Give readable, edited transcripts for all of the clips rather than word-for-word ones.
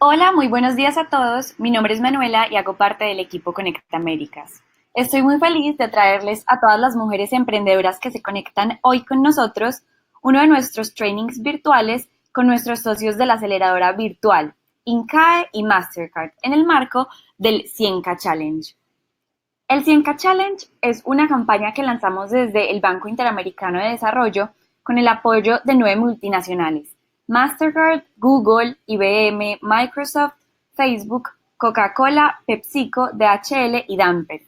Hola, muy buenos días a todos. Mi nombre es Manuela y hago parte del equipo Conecta Américas. Estoy muy feliz de traerles a todas las mujeres emprendedoras que se conectan hoy con nosotros uno de nuestros trainings virtuales con nuestros socios de la aceleradora virtual, INCAE y Mastercard, en el marco del 100K Challenge. El 100K Challenge es una campaña que lanzamos desde el Banco Interamericano de Desarrollo con el apoyo de 9 multinacionales: Mastercard, Google, IBM, Microsoft, Facebook, Coca-Cola, PepsiCo, DHL y Danper,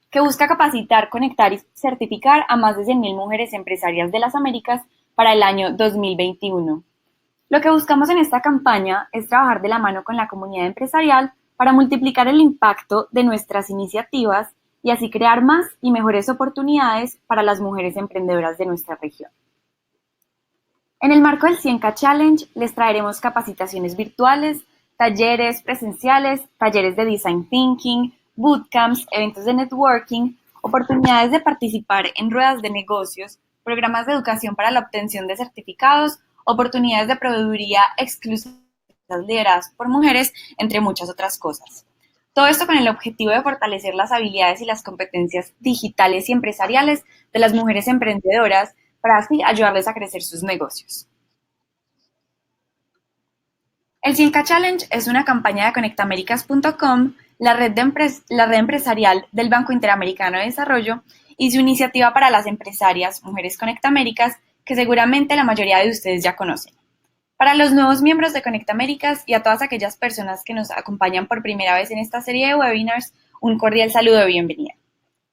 que busca capacitar, conectar y certificar a más de 100.000 mujeres empresarias de las Américas para el año 2021. Lo que buscamos en esta campaña es trabajar de la mano con la comunidad empresarial para multiplicar el impacto de nuestras iniciativas y así crear más y mejores oportunidades para las mujeres emprendedoras de nuestra región. En el marco del 100K Challenge les traeremos capacitaciones virtuales, talleres presenciales, talleres de design thinking, bootcamps, eventos de networking, oportunidades de participar en ruedas de negocios, programas de educación para la obtención de certificados, oportunidades de proveeduría exclusivas lideradas por mujeres, entre muchas otras cosas. Todo esto con el objetivo de fortalecer las habilidades y las competencias digitales y empresariales de las mujeres emprendedoras para así ayudarles a crecer sus negocios. El 100K Challenge es una campaña de conectamericas.com, la red empresarial del Banco Interamericano de Desarrollo, y su iniciativa para las empresarias Mujeres Conectaméricas, que seguramente la mayoría de ustedes ya conocen. Para los nuevos miembros de Conecta Américas y a todas aquellas personas que nos acompañan por primera vez en esta serie de webinars, un cordial saludo de bienvenida.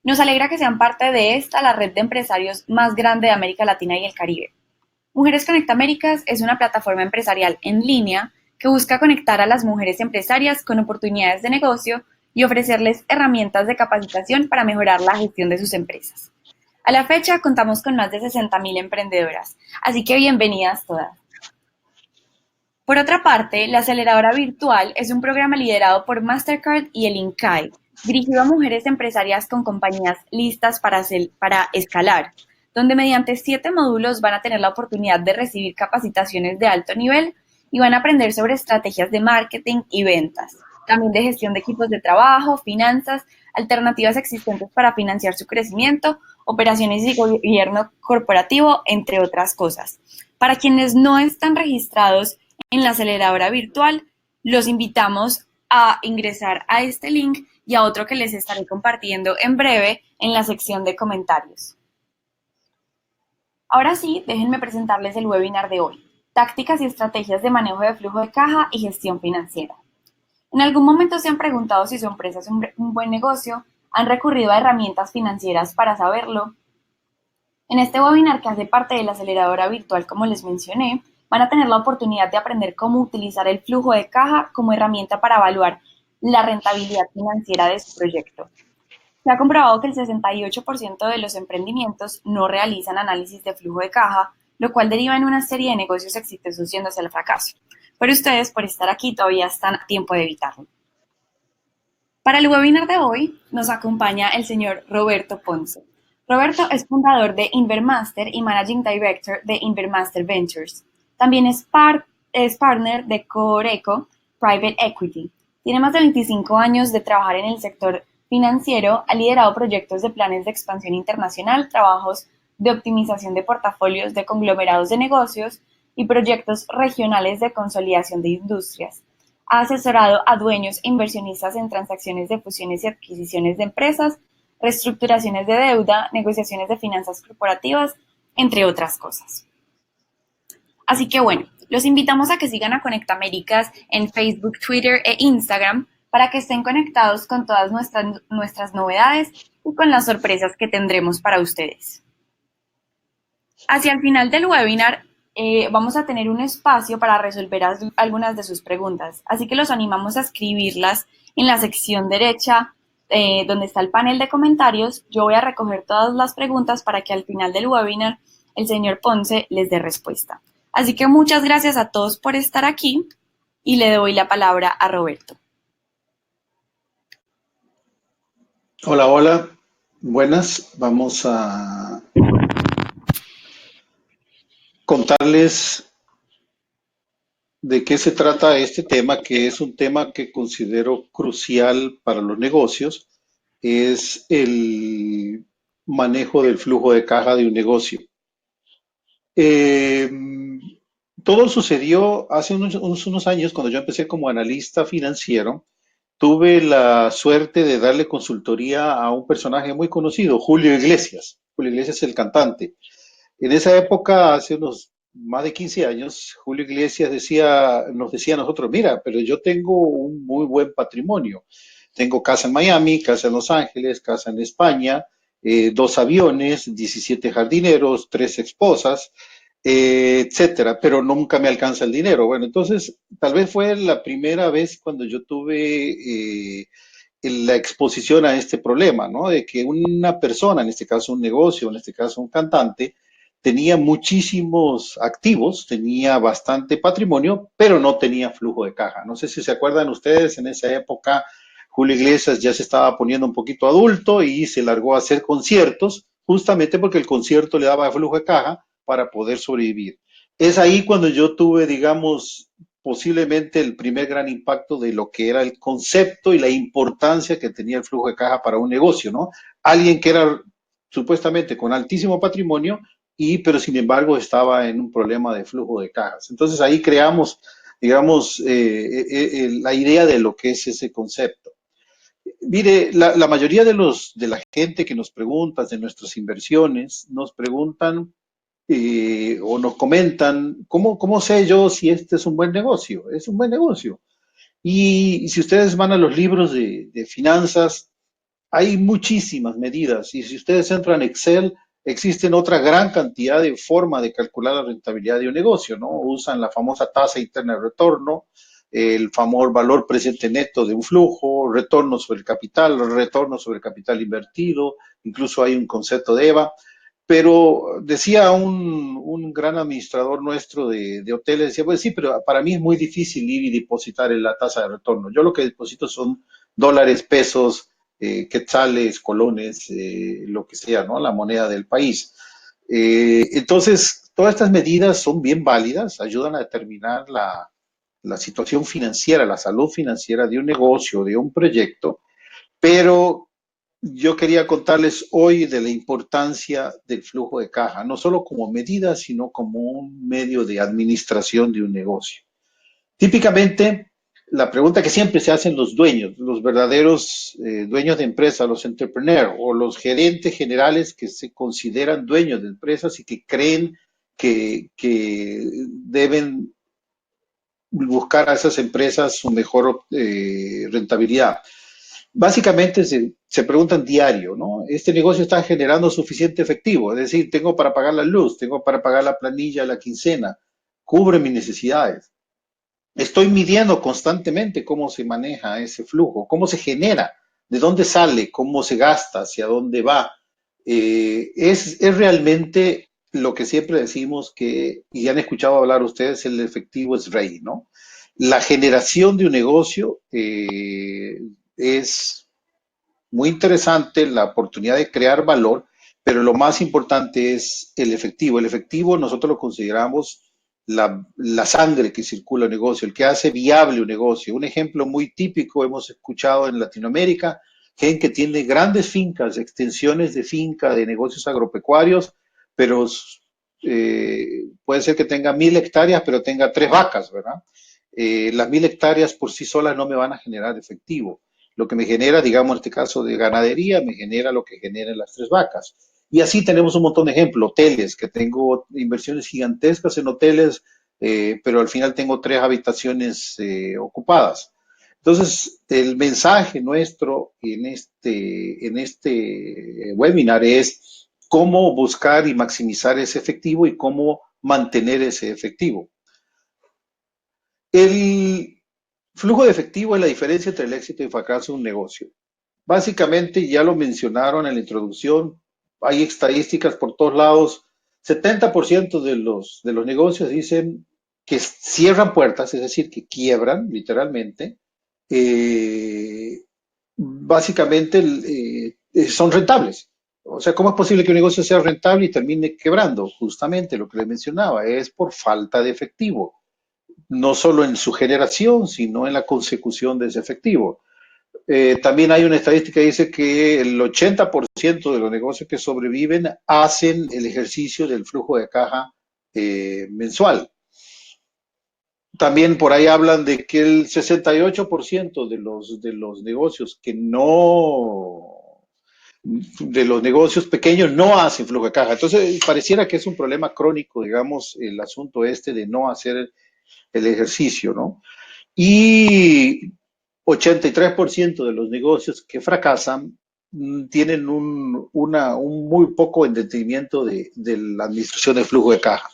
Nos alegra que sean parte de esta, la red de empresarios más grande de América Latina y el Caribe. Mujeres Conecta Américas es una plataforma empresarial en línea que busca conectar a las mujeres empresarias con oportunidades de negocio y ofrecerles herramientas de capacitación para mejorar la gestión de sus empresas. A la fecha contamos con más de 60.000 emprendedoras, así que bienvenidas todas. Por otra parte, la aceleradora virtual es un programa liderado por Mastercard y el INCAE, dirigido a mujeres empresarias con compañías listas para escalar, donde mediante 7 módulos van a tener la oportunidad de recibir capacitaciones de alto nivel y van a aprender sobre estrategias de marketing y ventas, también de gestión de equipos de trabajo, finanzas, alternativas existentes para financiar su crecimiento, operaciones y gobierno corporativo, entre otras cosas. Para quienes no están registrados en la aceleradora virtual, los invitamos a ingresar a este link y a otro que les estaré compartiendo en breve en la sección de comentarios. Ahora sí, déjenme presentarles el webinar de hoy: tácticas y estrategias de manejo de flujo de caja y gestión financiera. ¿En algún momento se han preguntado si su empresa es un buen negocio? ¿Han recurrido a herramientas financieras para saberlo? En este webinar, que hace parte de la aceleradora virtual, como les mencioné, van a tener la oportunidad de aprender cómo utilizar el flujo de caja como herramienta para evaluar la rentabilidad financiera de su proyecto. Se ha comprobado que el 68% de los emprendimientos no realizan análisis de flujo de caja, lo cual deriva en una serie de negocios exitosos yéndose al fracaso. Pero ustedes, por estar aquí, todavía están a tiempo de evitarlo. Para el webinar de hoy nos acompaña el señor Roberto Ponce. Roberto es fundador de Invermaster y Managing Director de Invermaster Ventures. También es partner de Coreco Private Equity. Tiene más de 25 años de trabajar en el sector financiero, ha liderado proyectos de planes de expansión internacional, trabajos de optimización de portafolios de conglomerados de negocios y proyectos regionales de consolidación de industrias. Ha asesorado a dueños e inversionistas en transacciones de fusiones y adquisiciones de empresas, reestructuraciones de deuda, negociaciones de finanzas corporativas, entre otras cosas. Así que bueno, los invitamos a que sigan a Conecta Américas en Facebook, Twitter e Instagram para que estén conectados con todas nuestras novedades y con las sorpresas que tendremos para ustedes. Hacia el final del webinar vamos a tener un espacio para resolver algunas de sus preguntas, así que los animamos a escribirlas en la sección derecha donde está el panel de comentarios. Yo voy a recoger todas las preguntas para que al final del webinar el señor Ponce les dé respuesta. Así que muchas gracias a todos por estar aquí y le doy la palabra a Roberto. Hola, hola, buenas. Vamos a contarles de qué se trata este tema, que es un tema que considero crucial para los negocios, es el manejo del flujo de caja de un negocio. Eh, Todo sucedió hace unos años cuando yo empecé como analista financiero. Tuve la suerte de darle consultoría a un personaje muy conocido, Julio Iglesias. Julio Iglesias es el cantante. En esa época, hace unos más de 15 años, Julio Iglesias nos decía a nosotros, mira, pero yo tengo un muy buen patrimonio. Tengo casa en Miami, casa en Los Ángeles, casa en España, dos aviones, 17 jardineros, tres esposas, etcétera, pero nunca me alcanza el dinero. Bueno, entonces, tal vez fue la primera vez cuando yo tuve la exposición a este problema, ¿no? De que una persona, en este caso un negocio, en este caso un cantante, tenía muchísimos activos, tenía bastante patrimonio, pero no tenía flujo de caja. No sé si se acuerdan ustedes, en esa época Julio Iglesias ya se estaba poniendo un poquito adulto y se largó a hacer conciertos, justamente porque el concierto le daba flujo de caja para poder sobrevivir. Es ahí cuando yo tuve, digamos, posiblemente el primer gran impacto de lo que era el concepto y la importancia que tenía el flujo de caja para un negocio, ¿no? Alguien que era supuestamente con altísimo patrimonio pero sin embargo estaba en un problema de flujo de cajas. Entonces ahí creamos, digamos, la idea de lo que es ese concepto. Mire, la mayoría de la gente que nos pregunta de nuestras inversiones, nos preguntan o nos comentan, ¿cómo sé yo si este es un buen negocio? Es un buen negocio. Y si ustedes van a los libros de finanzas, hay muchísimas medidas y si ustedes entran en Excel, existen otra gran cantidad de formas de calcular la rentabilidad de un negocio, ¿no? Usan la famosa tasa interna de retorno, el famoso valor presente neto de un flujo, retorno sobre el capital invertido, incluso hay un concepto de EVA. Pero decía un gran administrador nuestro de hoteles, decía, pues sí, pero para mí es muy difícil ir y depositar en la tasa de retorno. Yo lo que deposito son dólares, pesos, quetzales, colones, lo que sea, ¿no? La moneda del país. Entonces, todas estas medidas son bien válidas, ayudan a determinar la situación financiera, la salud financiera de un negocio, de un proyecto, pero yo quería contarles hoy de la importancia del flujo de caja, no solo como medida, sino como un medio de administración de un negocio. Típicamente, la pregunta que siempre se hacen los dueños, los verdaderos dueños de empresas, los entrepreneurs o los gerentes generales que se consideran dueños de empresas y que creen que deben buscar a esas empresas su mejor rentabilidad. Básicamente se preguntan diario, ¿no? Este negocio está generando suficiente efectivo, es decir, tengo para pagar la luz, tengo para pagar la planilla, la quincena, cubre mis necesidades. Estoy midiendo constantemente cómo se maneja ese flujo, cómo se genera, de dónde sale, cómo se gasta, hacia dónde va. Es realmente lo que siempre decimos que, y han escuchado hablar ustedes, el efectivo es rey, ¿no? La generación de un negocio es muy interesante, la oportunidad de crear valor, pero lo más importante es el efectivo. El efectivo nosotros lo consideramos la sangre que circula el negocio, el que hace viable un negocio. Un ejemplo muy típico hemos escuchado en Latinoamérica, gente que tiene grandes fincas, extensiones de finca de negocios agropecuarios, pero puede ser que tenga 1.000 hectáreas, pero tenga tres vacas, ¿verdad? Las 1.000 hectáreas por sí solas no me van a generar efectivo. Lo que me genera, digamos, en este caso de ganadería, me genera lo que generan las tres vacas. Y así tenemos un montón de ejemplos, hoteles, que tengo inversiones gigantescas en hoteles, pero al final tengo tres habitaciones ocupadas. Entonces, el mensaje nuestro en este webinar es cómo buscar y maximizar ese efectivo y cómo mantener ese efectivo. El flujo de efectivo es la diferencia entre el éxito y el fracaso de un negocio. Básicamente, ya lo mencionaron en la introducción, hay estadísticas por todos lados. 70% de los negocios dicen que cierran puertas, es decir, que quiebran literalmente. Básicamente son rentables. O sea, ¿cómo es posible que un negocio sea rentable y termine quebrando? Justamente lo que les mencionaba, es por falta de efectivo. no solo en su generación, sino en la consecución de ese efectivo. También hay una estadística que dice que el 80% de los negocios que sobreviven hacen el ejercicio del flujo de caja mensual. También por ahí hablan de que el 68% de los negocios que no, de los negocios pequeños no hacen flujo de caja. Entonces, pareciera que es un problema crónico, digamos, el asunto este de no hacer el ejercicio, ¿no? Y 83% de los negocios que fracasan tienen un muy poco entendimiento de la administración del flujo de caja.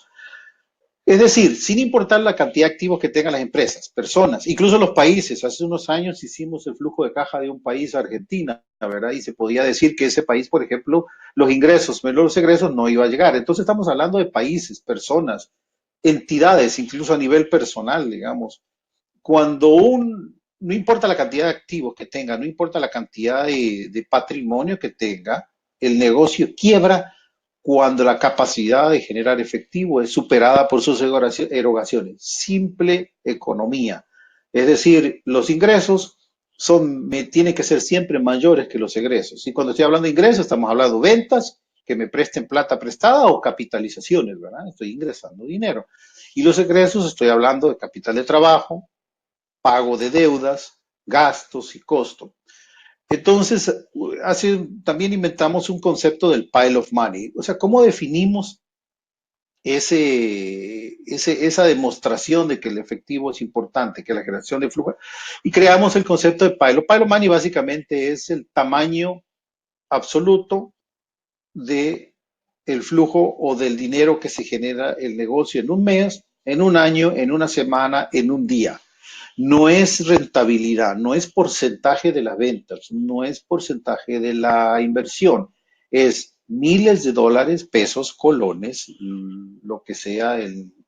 Es decir, sin importar la cantidad de activos que tengan las empresas, personas, incluso los países. Hace unos años hicimos el flujo de caja de un país, Argentina, ¿verdad? Y se podía decir que ese país, por ejemplo, los ingresos menos los egresos no iba a llegar. Entonces estamos hablando de países, personas, entidades, incluso a nivel personal, digamos. No importa la cantidad de activos que tenga, no importa la cantidad de patrimonio que tenga, el negocio quiebra cuando la capacidad de generar efectivo es superada por sus erogaciones. Simple economía. Es decir, los ingresos tienen que ser siempre mayores que los egresos. Y cuando estoy hablando de ingresos, estamos hablando de ventas, que me presten plata prestada o capitalizaciones, ¿verdad? Estoy ingresando dinero. Y los egresos, estoy hablando de capital de trabajo, pago de deudas, gastos y costos. Entonces, también inventamos un concepto del pile of money. O sea, ¿cómo definimos esa demostración de que el efectivo es importante, que la generación de flujo? Y creamos el concepto de pile. Pile of money básicamente es el tamaño absoluto de el flujo o del dinero que se genera el negocio en un mes, en un año, en una semana, en un día. No es rentabilidad, no es porcentaje de las ventas, no es porcentaje de la inversión, es miles de dólares, pesos, colones, lo que sea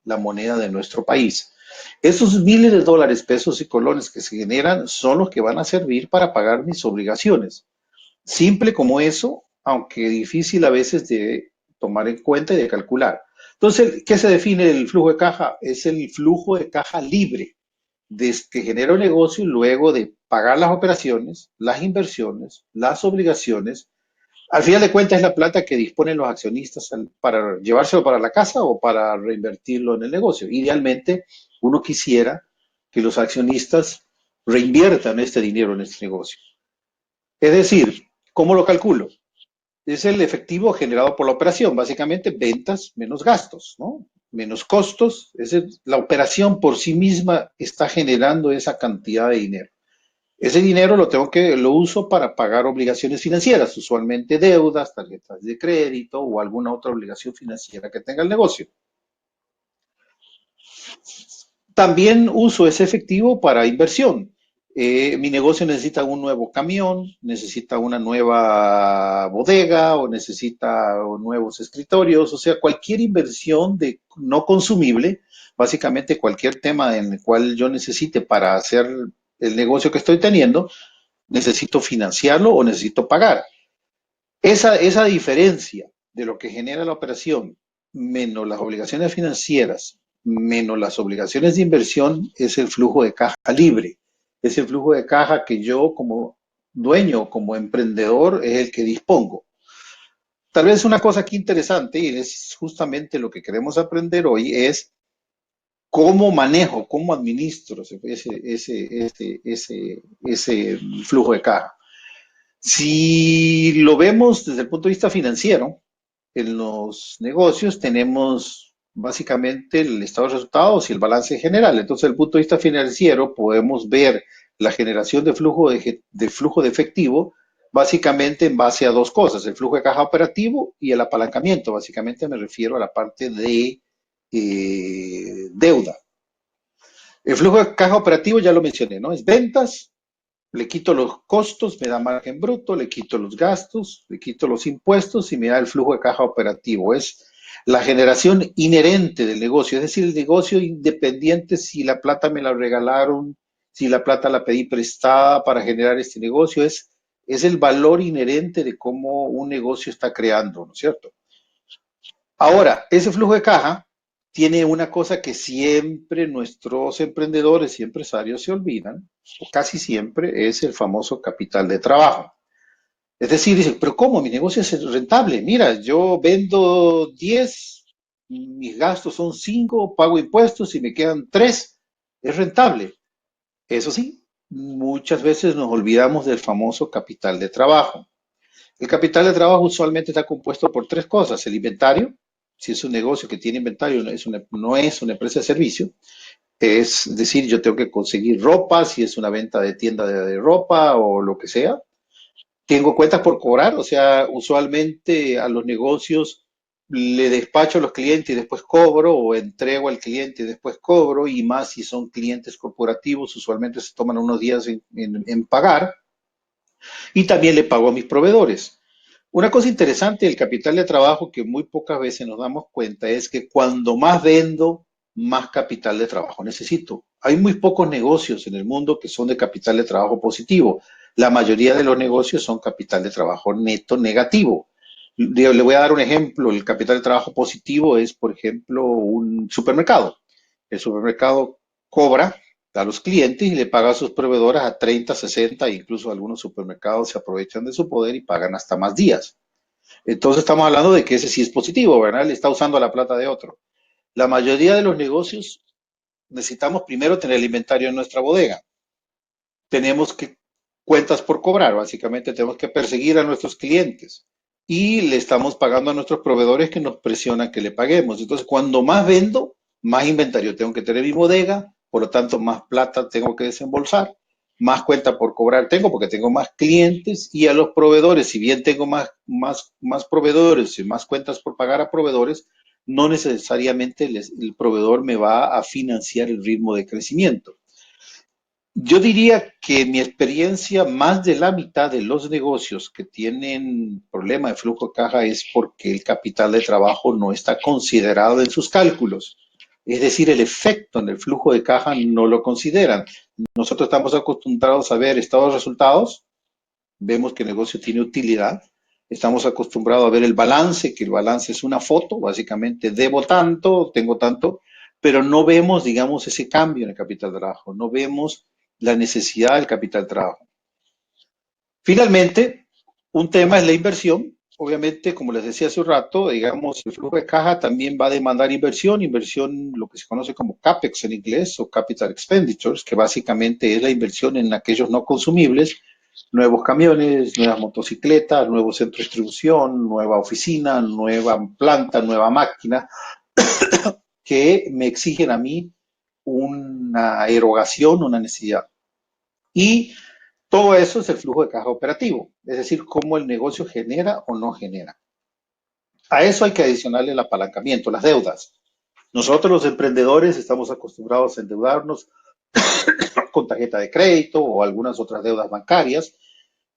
la moneda de nuestro país. Esos miles de dólares, pesos y colones que se generan son los que van a servir para pagar mis obligaciones. Simple como eso, aunque difícil a veces de tomar en cuenta y de calcular. Entonces, ¿qué se define el flujo de caja? Es el flujo de caja libre desde que genera un negocio y luego de pagar las operaciones, las inversiones, las obligaciones. Al final de cuentas es la plata que disponen los accionistas para llevárselo para la casa o para reinvertirlo en el negocio. Idealmente, uno quisiera que los accionistas reinviertan este dinero en este negocio. Es decir, ¿cómo lo calculo? Es el efectivo generado por la operación, básicamente ventas menos gastos, ¿no? Menos costos. La operación por sí misma está generando esa cantidad de dinero. Ese dinero lo uso para pagar obligaciones financieras, usualmente deudas, tarjetas de crédito o alguna otra obligación financiera que tenga el negocio. También uso ese efectivo para inversión. Mi negocio necesita un nuevo camión, necesita una nueva bodega o necesita nuevos escritorios, o sea, cualquier inversión de no consumible, básicamente cualquier tema en el cual yo necesite para hacer el negocio que estoy teniendo, necesito financiarlo o necesito pagar. Esa diferencia de lo que genera la operación menos las obligaciones financieras, menos las obligaciones de inversión, es el flujo de caja libre. Es el flujo de caja que yo como dueño, como emprendedor, es el que dispongo. Tal vez una cosa aquí interesante, y es justamente lo que queremos aprender hoy, es cómo manejo, cómo administro ese flujo de caja. Si lo vemos desde el punto de vista financiero, en los negocios tenemos básicamente el estado de resultados y el balance general. Entonces, desde el punto de vista financiero, podemos ver la generación de flujo de efectivo básicamente en base a dos cosas, el flujo de caja operativo y el apalancamiento. Básicamente me refiero a la parte de deuda. El flujo de caja operativo ya lo mencioné, ¿no? Es ventas, le quito los costos, me da margen bruto, le quito los gastos, le quito los impuestos y me da el flujo de caja operativo. Es la generación inherente del negocio, es decir, el negocio independiente si la plata me la regalaron, si la plata la pedí prestada para generar este negocio, es el valor inherente de cómo un negocio está creando, ¿no es cierto? Ahora, ese flujo de caja tiene una cosa que siempre nuestros emprendedores y empresarios se olvidan, o casi siempre, es el famoso capital de trabajo. Es decir, dicen, pero ¿cómo? Mi negocio es rentable. Mira, yo vendo 10, mis gastos son 5, pago impuestos y me quedan 3. Es rentable. Eso sí, muchas veces nos olvidamos del famoso capital de trabajo. El capital de trabajo usualmente está compuesto por tres cosas. El inventario, si es un negocio que tiene inventario, no es una empresa de servicio. Es decir, yo tengo que conseguir ropa, si es una venta de tienda de ropa o lo que sea. Tengo cuentas por cobrar, o sea, usualmente a los negocios le despacho a los clientes y después cobro, o entrego al cliente y después cobro, y más si son clientes corporativos, usualmente se toman unos días en pagar, y también le pago a mis proveedores. Una cosa interesante del capital de trabajo que muy pocas veces nos damos cuenta es que cuando más vendo, más capital de trabajo necesito. Hay muy pocos negocios en el mundo que son de capital de trabajo positivo. La mayoría de los negocios son capital de trabajo neto negativo. Le voy a dar un ejemplo. El capital de trabajo positivo es, por ejemplo, un supermercado. El supermercado cobra a los clientes y le paga a sus proveedoras a 30, 60, e incluso algunos supermercados se aprovechan de su poder y pagan hasta más días. Entonces estamos hablando de que ese sí es positivo, ¿verdad? Le está usando la plata de otro. La mayoría de los negocios necesitamos primero tener el inventario en nuestra bodega. Tenemos que cuentas por cobrar, básicamente tenemos que perseguir a nuestros clientes y le estamos pagando a nuestros proveedores que nos presionan que le paguemos. Entonces, cuando más vendo, más inventario tengo que tener en mi bodega, por lo tanto, más plata tengo que desembolsar, más cuenta por cobrar tengo porque tengo más clientes y a los proveedores, si bien tengo más proveedores y más cuentas por pagar a proveedores, no necesariamente el proveedor me va a financiar el ritmo de crecimiento. Yo diría que en mi experiencia, más de la mitad de los negocios que tienen problema de flujo de caja es porque el capital de trabajo no está considerado en sus cálculos. Es decir, el efecto en el flujo de caja no lo consideran. Nosotros estamos acostumbrados a ver estados de resultados, vemos que el negocio tiene utilidad, estamos acostumbrados a ver el balance, que el balance es una foto, básicamente debo tanto, tengo tanto, pero no vemos, digamos, ese cambio en el capital de trabajo, no vemos la necesidad del capital de trabajo. Finalmente, un tema es la inversión. Obviamente, como les decía hace un rato, digamos, el flujo de caja también va a demandar inversión, lo que se conoce como CAPEX en inglés o Capital Expenditures, que básicamente es la inversión en aquellos no consumibles, nuevos camiones, nuevas motocicletas, nuevo centro de distribución, nueva oficina, nueva planta, nueva máquina, que me exigen a mí una erogación, una necesidad. Y todo eso es el flujo de caja operativo, es decir, cómo el negocio genera o no genera. A eso hay que adicionarle el apalancamiento, las deudas. Nosotros los emprendedores estamos acostumbrados a endeudarnos con tarjeta de crédito o algunas otras deudas bancarias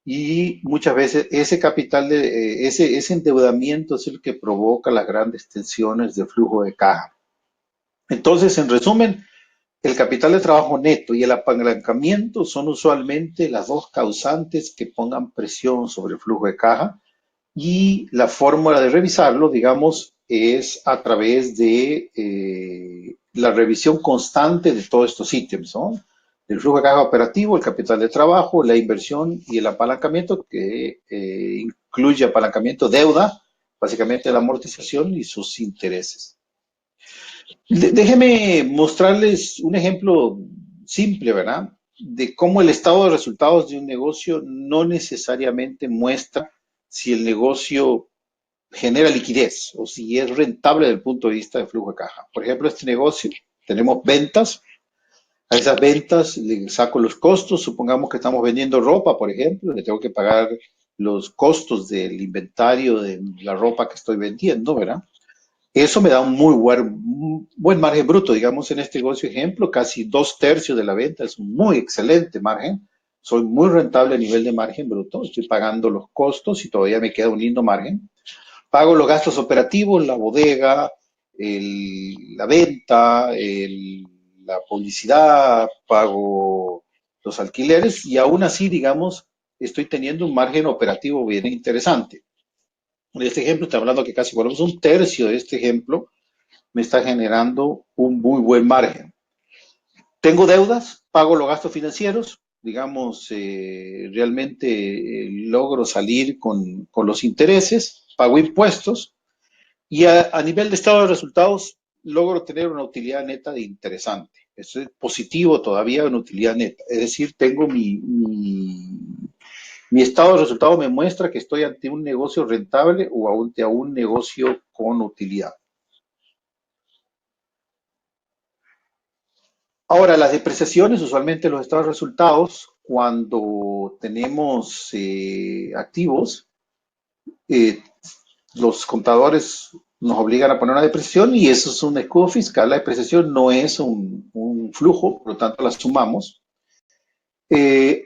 y muchas veces ese capital ese endeudamiento es el que provoca las grandes tensiones de flujo de caja. Entonces, en resumen, el capital de trabajo neto y el apalancamiento son usualmente las dos causantes que pongan presión sobre el flujo de caja y la fórmula de revisarlo, digamos, es a través de la revisión constante de todos estos ítems, ¿no? El flujo de caja operativo, el capital de trabajo, la inversión y el apalancamiento, que incluye apalancamiento deuda, básicamente la amortización y sus intereses. Déjeme mostrarles un ejemplo simple, ¿verdad? De cómo el estado de resultados de un negocio no necesariamente muestra si el negocio genera liquidez o si es rentable desde el punto de vista de flujo de caja. Por ejemplo, este negocio, tenemos ventas, a esas ventas le saco los costos, supongamos que estamos vendiendo ropa, por ejemplo, le tengo que pagar los costos del inventario de la ropa que estoy vendiendo, ¿verdad? Eso me da un buen margen bruto, digamos, en este negocio ejemplo, casi 2/3 de la venta, es un muy excelente margen. Soy muy rentable a nivel de margen bruto, estoy pagando los costos y todavía me queda un lindo margen. Pago los gastos operativos, la bodega, la venta, la publicidad, pago los alquileres y aún así, digamos, estoy teniendo un margen operativo bien interesante. En este ejemplo, estamos hablando que casi ponemos un tercio de este ejemplo, me está generando un muy buen margen. Tengo deudas, pago los gastos financieros, digamos, realmente logro salir con los intereses, pago impuestos y a nivel de estado de resultados logro tener una utilidad neta de interesante. Eso es positivo todavía, una utilidad neta. Es decir, tengo mi estado de resultados me muestra que estoy ante un negocio rentable o ante un negocio con utilidad. Ahora, las depreciaciones, usualmente los estados de resultados, cuando tenemos activos, eh, los contadores nos obligan a poner una depreciación y eso es un escudo fiscal. La depreciación no es un flujo, por lo tanto la sumamos.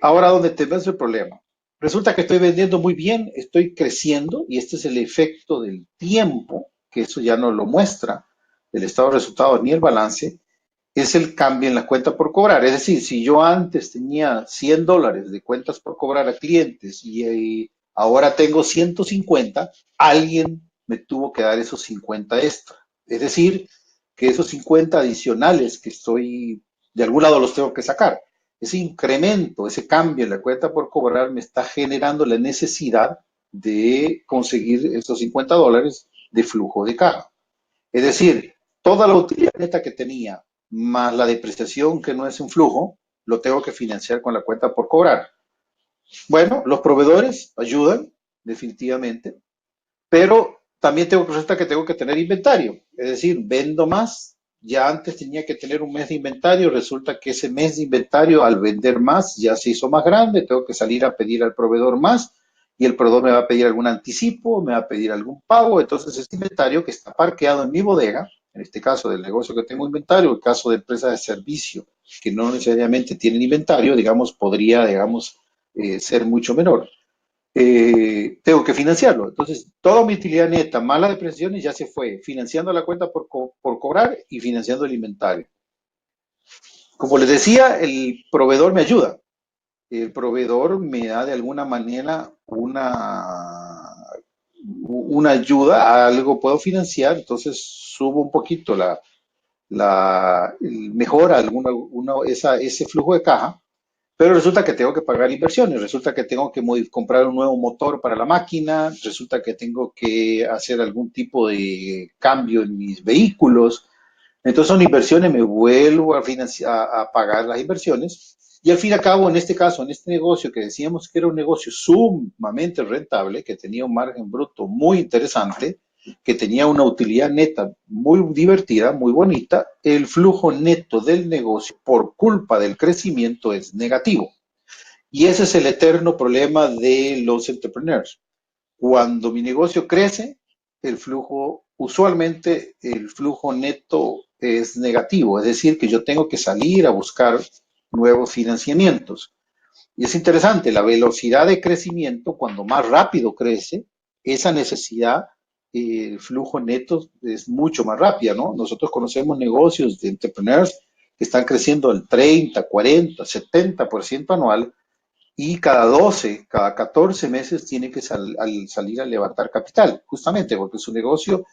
Ahora, ¿dónde tenemos el problema? Resulta que estoy vendiendo muy bien, estoy creciendo y este es el efecto del tiempo, que eso ya no lo muestra el estado de resultados ni el balance, es el cambio en la cuenta por cobrar. Es decir, si yo antes tenía $100 de cuentas por cobrar a clientes y ahora tengo 150, alguien me tuvo que dar esos 50 extra. Es decir, que esos 50 adicionales que estoy, de algún lado los tengo que sacar. Ese incremento, ese cambio en la cuenta por cobrar me está generando la necesidad de conseguir esos $50 de flujo de caja. Es decir, toda la utilidad neta que tenía, más la depreciación que no es un flujo, lo tengo que financiar con la cuenta por cobrar. Bueno, los proveedores ayudan, definitivamente, pero también resulta que tengo que tener inventario. Es decir, vendo más, ya antes tenía que tener un mes de inventario, resulta que ese mes de inventario al vender más ya se hizo más grande, tengo que salir a pedir al proveedor más y el proveedor me va a pedir algún anticipo, me va a pedir algún pago, entonces este inventario que está parqueado en mi bodega, en este caso del negocio que tengo inventario, el caso de empresas de servicio que no necesariamente tienen inventario, digamos, podría, digamos, ser mucho menor. Tengo que financiarlo. Entonces, toda mi utilidad neta, más las depreciaciones, ya se fue financiando la cuenta por cobrar y financiando el inventario. Como les decía, el proveedor me ayuda. El proveedor me da de alguna manera una ayuda a algo puedo financiar, entonces subo un poquito mejora ese flujo de caja. Pero resulta que tengo que pagar inversiones, resulta que tengo que comprar un nuevo motor para la máquina, resulta que tengo que hacer algún tipo de cambio en mis vehículos. Entonces son inversiones, me vuelvo a pagar las inversiones. Y al fin y al cabo, en este caso, en este negocio que decíamos que era un negocio sumamente rentable, que tenía un margen bruto muy interesante, que tenía una utilidad neta muy divertida, muy bonita, el flujo neto del negocio por culpa del crecimiento es negativo. Y ese es el eterno problema de los entrepreneurs. Cuando mi negocio crece, usualmente el flujo neto es negativo, es decir, que yo tengo que salir a buscar nuevos financiamientos. Y es interesante, la velocidad de crecimiento, cuando más rápido crece, esa necesidad, el flujo neto es mucho más rápida, ¿no? Nosotros conocemos negocios de entrepreneurs que están creciendo al 30, 40, 70% anual y cada 12, cada 14 meses tiene que salir a levantar capital, justamente porque su negocio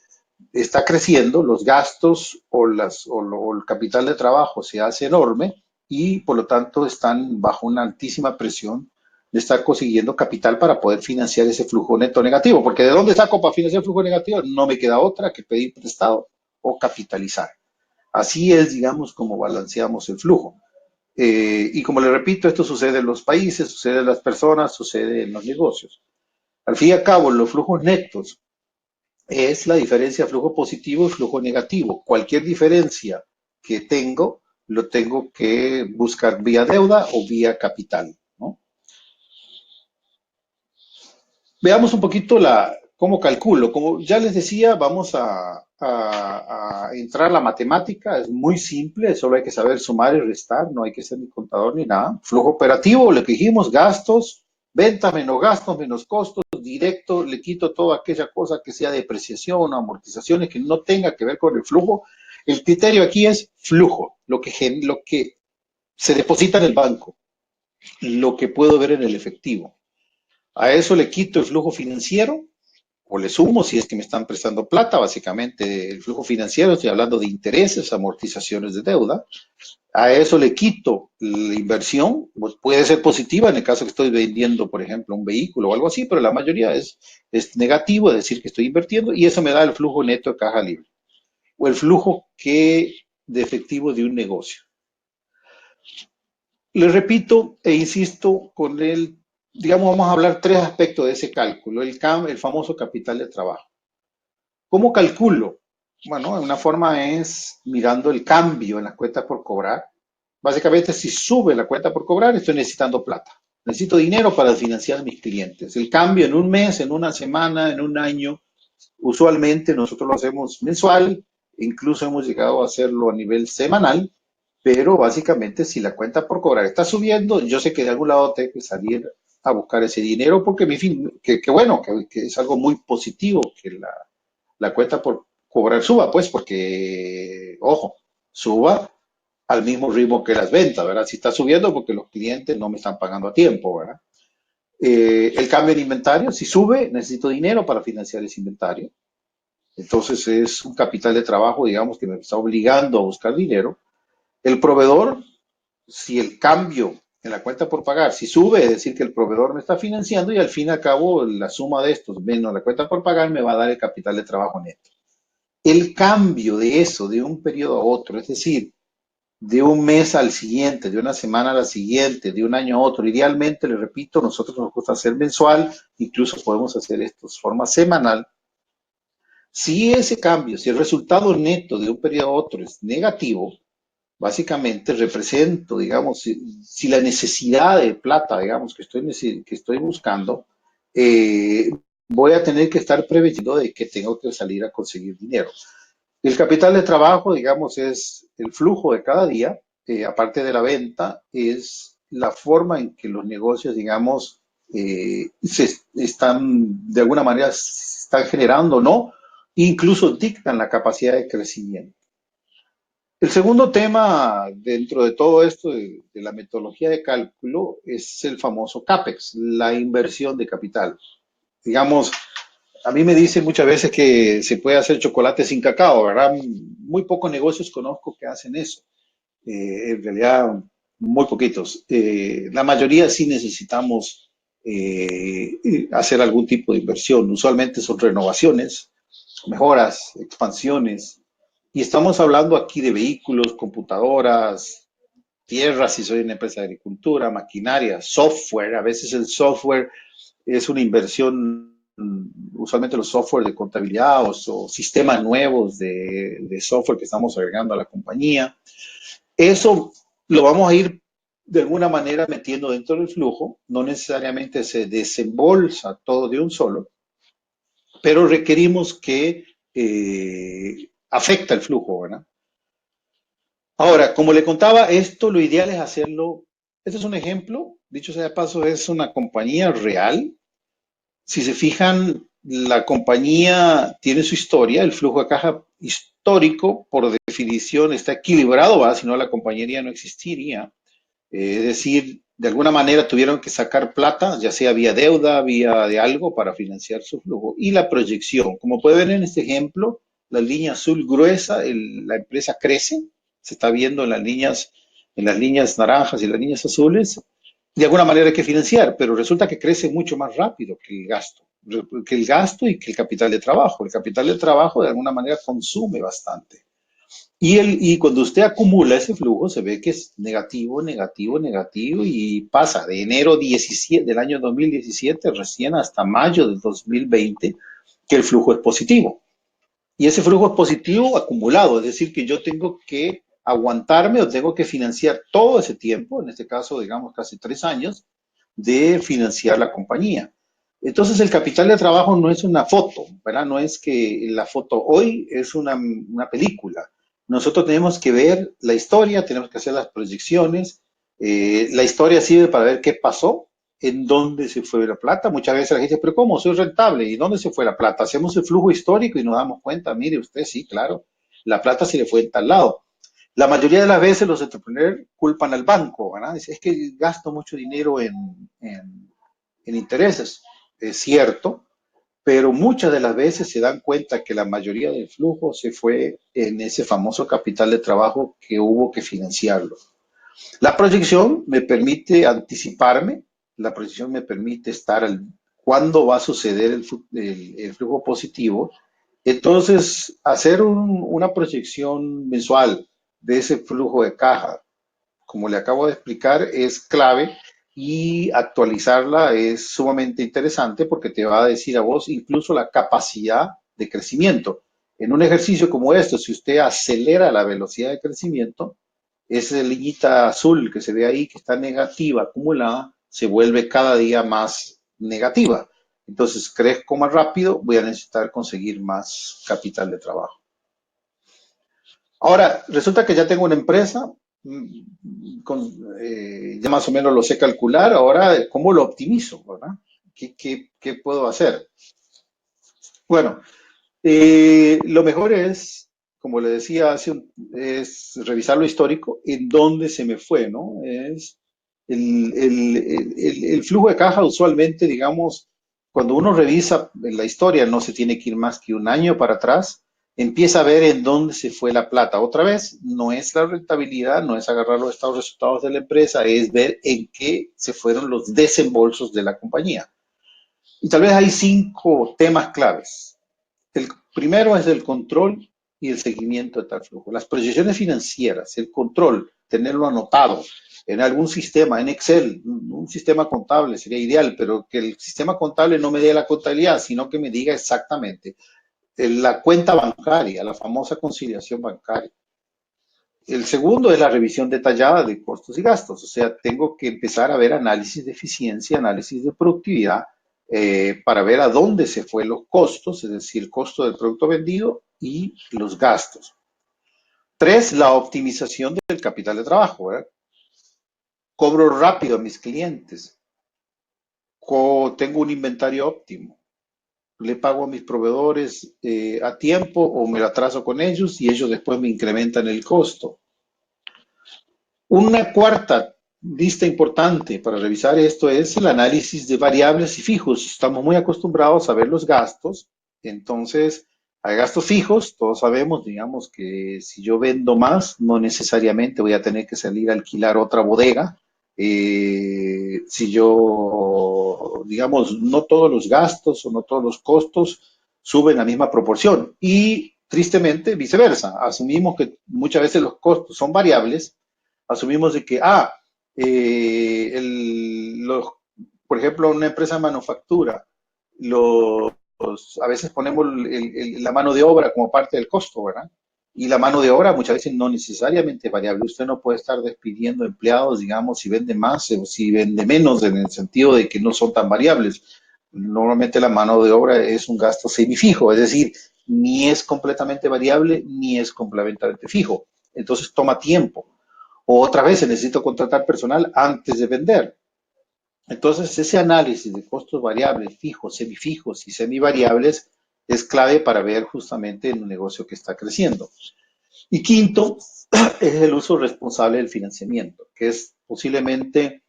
está creciendo, los gastos o el capital de trabajo se hace enorme y por lo tanto están bajo una altísima presión de estar consiguiendo capital para poder financiar ese flujo neto negativo, porque ¿de dónde saco para financiar el flujo negativo? No me queda otra que pedir prestado o capitalizar. Así es, digamos, como balanceamos el flujo. Y como le repito, esto sucede en los países, sucede en las personas, sucede en los negocios. Al fin y al cabo, los flujos netos es la diferencia flujo positivo y flujo negativo. Cualquier diferencia que tengo, lo tengo que buscar vía deuda o vía capital, ¿no? Veamos un poquito cómo calculo. Como ya les decía, vamos a entrar a la matemática. Es muy simple, solo hay que saber sumar y restar, no hay que ser ni contador ni nada. Flujo operativo, lo que dijimos, gastos, ventas menos gastos menos costos, directo, le quito toda aquella cosa que sea depreciación o amortizaciones que no tenga que ver con el flujo. El criterio aquí es flujo, lo que se deposita en el banco, lo que puedo ver en el efectivo. A eso le quito el flujo financiero o le sumo si es que me están prestando plata, básicamente el flujo financiero, estoy hablando de intereses, amortizaciones de deuda. A eso le quito la inversión, pues puede ser positiva en el caso que estoy vendiendo, por ejemplo, un vehículo o algo así, pero la mayoría es negativo, es decir, que estoy invirtiendo y eso me da el flujo neto de caja libre o el flujo de efectivo de un negocio. Le repito e insisto con el, digamos, vamos a hablar tres aspectos de ese cálculo, el famoso capital de trabajo. ¿Cómo calculo? Bueno, una forma es mirando el cambio en las cuentas por cobrar. Básicamente, si sube la cuenta por cobrar, estoy necesitando plata. Necesito dinero para financiar a mis clientes. El cambio en un mes, en una semana, en un año, usualmente nosotros lo hacemos mensual, incluso hemos llegado a hacerlo a nivel semanal, pero básicamente si la cuenta por cobrar está subiendo, yo sé que de algún lado tengo que salir a buscar ese dinero porque mi fin, que bueno, que es algo muy positivo que la cuenta por cobrar suba, pues porque, ojo, suba al mismo ritmo que las ventas, ¿verdad? Si está subiendo porque los clientes no me están pagando a tiempo, ¿verdad? El cambio en inventario, si sube, necesito dinero para financiar ese inventario. Entonces es un capital de trabajo, digamos, que me está obligando a buscar dinero. El proveedor, si el cambio en la cuenta por pagar, si sube, es decir, que el proveedor me está financiando y al fin y al cabo la suma de estos menos la cuenta por pagar me va a dar el capital de trabajo neto. El cambio de eso de un periodo a otro, es decir, de un mes al siguiente, de una semana a la siguiente, de un año a otro. Idealmente, le repito, nosotros nos gusta hacer mensual, incluso podemos hacer esto de forma semanal. Si ese cambio, si el resultado neto de un periodo a otro es negativo, básicamente represento, digamos, si la necesidad de plata, digamos, que estoy buscando, eh, voy a tener que estar prevenido de que tengo que salir a conseguir dinero. El capital de trabajo, digamos, es el flujo de cada día, aparte de la venta, es la forma en que los negocios, digamos, se están, de alguna manera, se están generando, ¿no? Incluso dictan la capacidad de crecimiento. El segundo tema dentro de todo esto de la metodología de cálculo es el famoso CAPEX, la inversión de capital. Digamos, a mí me dicen muchas veces que se puede hacer chocolate sin cacao, ¿verdad? Muy pocos negocios conozco que hacen eso. En realidad, muy poquitos. La mayoría sí necesitamos hacer algún tipo de inversión. Usualmente son renovaciones, mejoras, expansiones. Y estamos hablando aquí de vehículos, computadoras, tierras, si soy una empresa de agricultura, maquinaria, software. A veces el software es una inversión, usualmente los software de contabilidad o sistemas nuevos de software que estamos agregando a la compañía. Eso lo vamos a ir de alguna manera metiendo dentro del flujo, no necesariamente se desembolsa todo de un solo, pero requerimos que afecta el flujo, ¿verdad? Ahora, como le contaba, esto lo ideal es hacerlo, este es un ejemplo, dicho sea de paso, es una compañía real. Si se fijan, la compañía tiene su historia, el flujo de caja histórico, por definición, está equilibrado, ¿va? Si no, la compañía ya no existiría. Es decir, de alguna manera tuvieron que sacar plata, ya sea vía deuda, vía de algo, para financiar su flujo. Y la proyección, como puede ver en este ejemplo, la línea azul gruesa, la empresa crece, se está viendo en las líneas naranjas y las líneas azules, de alguna manera hay que financiar, pero resulta que crece mucho más rápido que el gasto y que el capital de trabajo. El capital de trabajo de alguna manera consume bastante. Y cuando usted acumula ese flujo, se ve que es negativo, negativo, negativo y pasa de enero 17 del año 2017 recién hasta mayo del 2020 que el flujo es positivo. Y ese flujo es positivo acumulado, es decir, que yo tengo que aguantarme o tengo que financiar todo ese tiempo, en este caso, digamos, casi 3 años, de financiar la compañía. Entonces, el capital de trabajo no es una foto, ¿verdad? No es que la foto hoy es una película. Nosotros tenemos que ver la historia, tenemos que hacer las proyecciones. La historia sirve para ver qué pasó, en dónde se fue la plata. Muchas veces la gente dice, pero ¿cómo? Soy rentable. ¿Y dónde se fue la plata? Hacemos el flujo histórico y nos damos cuenta, mire usted, sí, claro, la plata se le fue en tal lado. La mayoría de las veces los entrepreneurs culpan al banco, ¿verdad? Dice, es que gasto mucho dinero en intereses. Es cierto, pero muchas de las veces se dan cuenta que la mayoría del flujo se fue en ese famoso capital de trabajo que hubo que financiarlo. La proyección me permite anticiparme, la proyección me permite estar al cuándo va a suceder el flujo positivo. Entonces, hacer una proyección mensual de ese flujo de caja, como le acabo de explicar, es clave y actualizarla es sumamente interesante porque te va a decir a vos incluso la capacidad de crecimiento. En un ejercicio como esto, si usted acelera la velocidad de crecimiento, esa liñita azul que se ve ahí, que está negativa, acumulada, se vuelve cada día más negativa. Entonces, crezco más rápido, voy a necesitar conseguir más capital de trabajo. Ahora, resulta que ya tengo una empresa, ya más o menos lo sé calcular, ahora, ¿cómo lo optimizo, verdad? ¿Qué puedo hacer? Bueno, lo mejor es, como le decía es revisar lo histórico, en dónde se me fue, ¿no? Es el flujo de caja usualmente, digamos, cuando uno revisa la historia, no se tiene que ir más que un año para atrás, empieza a ver en dónde se fue la plata. Otra vez, no es la rentabilidad, no es agarrar los estados resultados de la empresa, es ver en qué se fueron los desembolsos de la compañía. Y tal vez hay 5 temas claves. El primero es el control y el seguimiento de tal flujo. Las proyecciones financieras, el control, tenerlo anotado en algún sistema, en Excel, un sistema contable sería ideal, pero que el sistema contable no me dé la contabilidad, sino que me diga exactamente la cuenta bancaria, la famosa conciliación bancaria. El segundo es la revisión detallada de costos y gastos, o sea, tengo que empezar a ver análisis de eficiencia, análisis de productividad, para ver a dónde se fue los costos, es decir, el costo del producto vendido y los gastos. 3, la optimización del capital de trabajo, ¿verdad? Cobro rápido a mis clientes, tengo un inventario óptimo, le pago a mis proveedores a tiempo o me lo atraso con ellos y ellos después me incrementan el costo. Una cuarta lista importante para revisar esto es el análisis de variables y fijos. Estamos muy acostumbrados a ver los gastos, entonces hay gastos fijos, todos sabemos, digamos que si yo vendo más, no necesariamente voy a tener que salir a alquilar otra bodega. Si yo, digamos, no todos los gastos o no todos los costos suben a la misma proporción y tristemente viceversa. Asumimos que muchas veces los costos son variables, asumimos de que, por ejemplo, una empresa de manufactura, los, a veces ponemos la mano de obra como parte del costo, ¿verdad? Y la mano de obra muchas veces no necesariamente es variable. Usted no puede estar despidiendo empleados, digamos, si vende más o si vende menos, en el sentido de que no son tan variables. Normalmente la mano de obra es un gasto semifijo, es decir, ni es completamente variable ni es completamente fijo. Entonces toma tiempo. O otra vez, necesito contratar personal antes de vender. Entonces, ese análisis de costos variables, fijos, semifijos y semivariables es clave para ver justamente en un negocio que está creciendo. Y quinto, es el uso responsable del financiamiento, que es posiblemente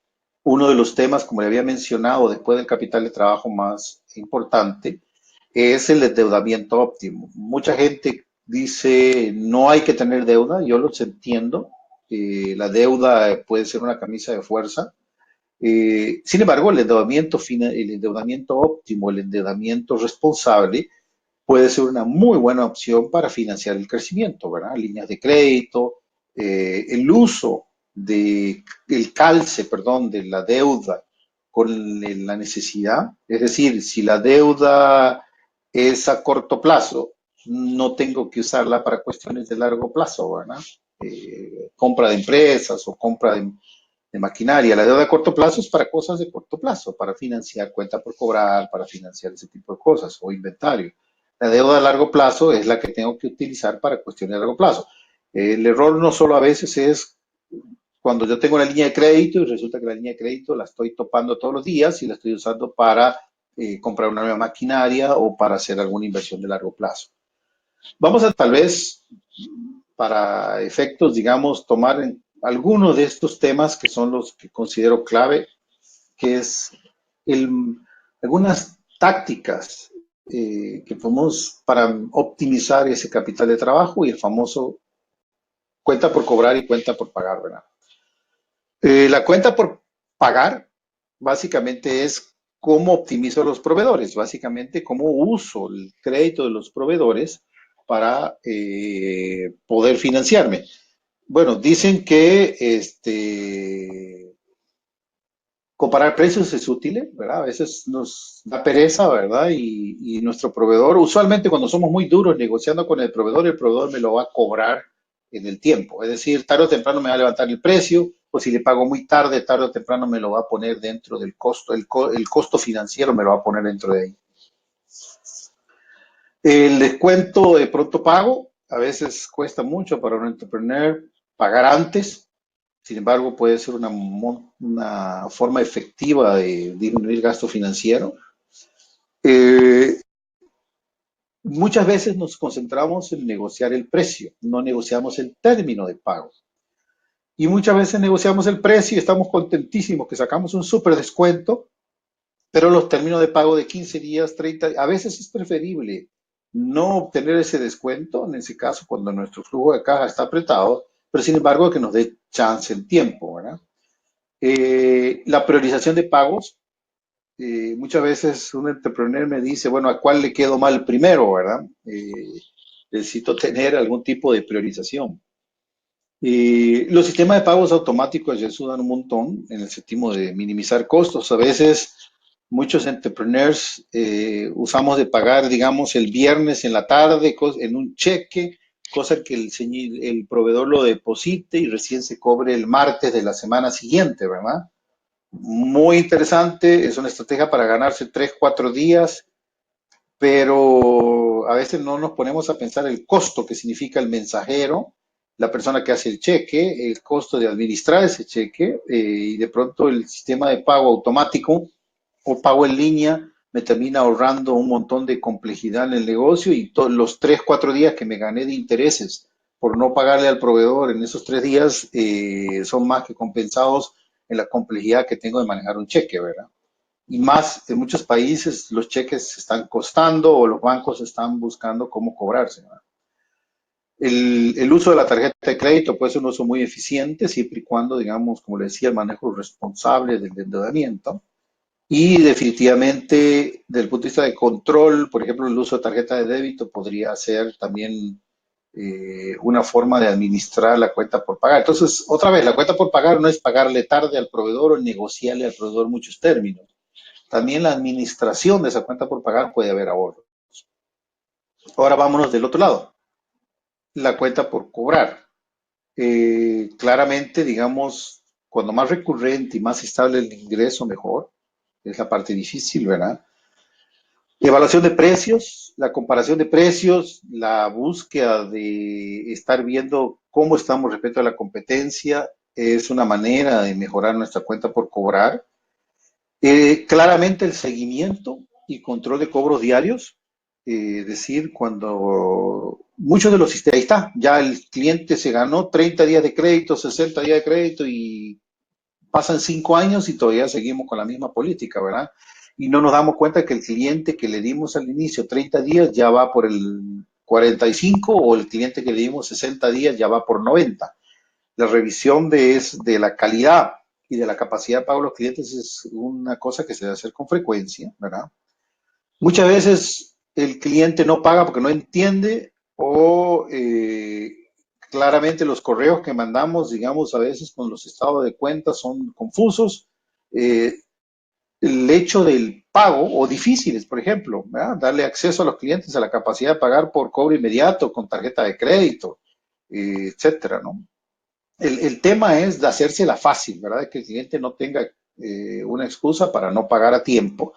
uno de los temas, como le había mencionado, después del capital de trabajo más importante, es el endeudamiento óptimo. Mucha gente dice, no hay que tener deuda, yo los entiendo, la deuda puede ser una camisa de fuerza. Sin embargo, el endeudamiento óptimo, el endeudamiento responsable, puede ser una muy buena opción para financiar el crecimiento, ¿verdad? Líneas de crédito, el uso el calce, perdón, de la deuda con la necesidad. Es decir, si la deuda es a corto plazo, no tengo que usarla para cuestiones de largo plazo, ¿verdad? Compra de empresas o compra de maquinaria. La deuda a corto plazo es para cosas de corto plazo, para financiar cuenta por cobrar, para financiar ese tipo de cosas o inventario. La deuda a largo plazo es la que tengo que utilizar para cuestiones de largo plazo. El error no solo a veces es cuando yo tengo una línea de crédito y resulta que la línea de crédito la estoy topando todos los días y la estoy usando para comprar una nueva maquinaria o para hacer alguna inversión de largo plazo. Vamos a tal vez, para efectos, digamos, tomar algunos de estos temas que son los que considero clave, que es el, algunas tácticas que podemos para optimizar ese capital de trabajo y el famoso cuenta por cobrar y cuenta por pagar, ¿verdad? La cuenta por pagar básicamente es cómo optimizo los proveedores, básicamente cómo uso el crédito de los proveedores para poder financiarme. Bueno, dicen que comparar precios es útil, ¿verdad? A veces nos da pereza, ¿verdad? Y nuestro proveedor, usualmente cuando somos muy duros negociando con el proveedor me lo va a cobrar en el tiempo. Es decir, tarde o temprano me va a levantar el precio, o si le pago muy tarde, tarde o temprano me lo va a poner dentro del costo, el costo financiero me lo va a poner dentro de ahí. El descuento de pronto pago, a veces cuesta mucho para un entrepreneur pagar antes. Sin embargo, puede ser una forma efectiva de disminuir gasto financiero. Eh, Muchas veces nos concentramos en negociar el precio, no negociamos el término de pago. Y muchas veces negociamos el precio y estamos contentísimos que sacamos un súper descuento, pero los términos de pago de 15 días, 30, a veces es preferible no obtener ese descuento, en ese caso cuando nuestro flujo de caja está apretado, pero sin embargo que nos dé chance en tiempo, ¿verdad? La priorización de pagos, muchas veces un entrepreneur me dice, bueno, ¿a cuál le quedo mal primero, verdad? Necesito tener algún tipo de priorización. Los sistemas de pagos automáticos ya ayudan un montón en el sentido de minimizar costos. A veces muchos entrepreneurs usamos de pagar, digamos, el viernes en la tarde en un cheque, cosa que el proveedor lo deposite y recién se cobre el martes de la semana siguiente, ¿verdad? Muy interesante, es una estrategia para ganarse 3, 4 días, pero a veces no nos ponemos a pensar el costo que significa el mensajero, la persona que hace el cheque, el costo de administrar ese cheque y de pronto el sistema de pago automático o pago en línea me termina ahorrando un montón de complejidad en el negocio y los 3, 4 días que me gané de intereses por no pagarle al proveedor en esos 3 días son más que compensados en la complejidad que tengo de manejar un cheque, ¿verdad? Y más, en muchos países los cheques se están costando o los bancos están buscando cómo cobrarse, ¿verdad? El uso de la tarjeta de crédito puede ser un uso muy eficiente siempre y cuando, digamos, como le decía, el manejo responsable del endeudamiento. Y definitivamente, desde el punto de vista de control, por ejemplo, el uso de tarjeta de débito podría ser también una forma de administrar la cuenta por pagar. Entonces, otra vez, la cuenta por pagar no es pagarle tarde al proveedor o negociarle al proveedor muchos términos. También la administración de esa cuenta por pagar puede haber ahorro. Ahora vámonos del otro lado, la cuenta por cobrar. Claramente, digamos, cuando más recurrente y más estable el ingreso, mejor. Es la parte difícil, ¿verdad? Evaluación de precios, la comparación de precios, la búsqueda de estar viendo cómo estamos respecto a la competencia, es una manera de mejorar nuestra cuenta por cobrar. Claramente el seguimiento y control de cobros diarios, es decir, cuando muchos de los sistemas, ahí está, ya el cliente se ganó 30 días de crédito, 60 días de crédito y pasan 5 años y todavía seguimos con la misma política, ¿verdad? Y no nos damos cuenta que el cliente que le dimos al inicio 30 días ya va por el 45 o el cliente que le dimos 60 días ya va por 90. La revisión de la calidad y de la capacidad de pago de los clientes es una cosa que se debe hacer con frecuencia, ¿verdad? Muchas veces el cliente no paga porque no entiende o claramente los correos que mandamos, digamos, a veces con los estados de cuenta son confusos. Eh, el hecho del pago o difíciles, por ejemplo, ¿verdad? Darle acceso a los clientes a la capacidad de pagar por cobro inmediato con tarjeta de crédito, etcétera, ¿no? El tema es de hacérsela fácil, ¿verdad? Que el cliente no tenga una excusa para no pagar a tiempo.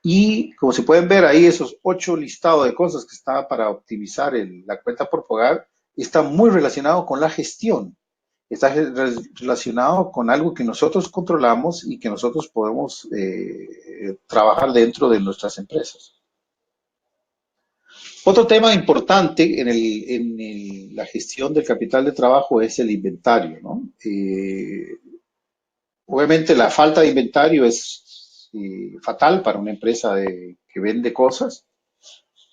Y como se pueden ver ahí, esos 8 listados de cosas que está para optimizar la cuenta por pagar, está muy relacionado con la gestión. Está relacionado con algo que nosotros controlamos y que nosotros podemos trabajar dentro de nuestras empresas. Otro tema importante la gestión del capital de trabajo es el inventario, ¿no? Obviamente la falta de inventario es fatal para una empresa que vende cosas.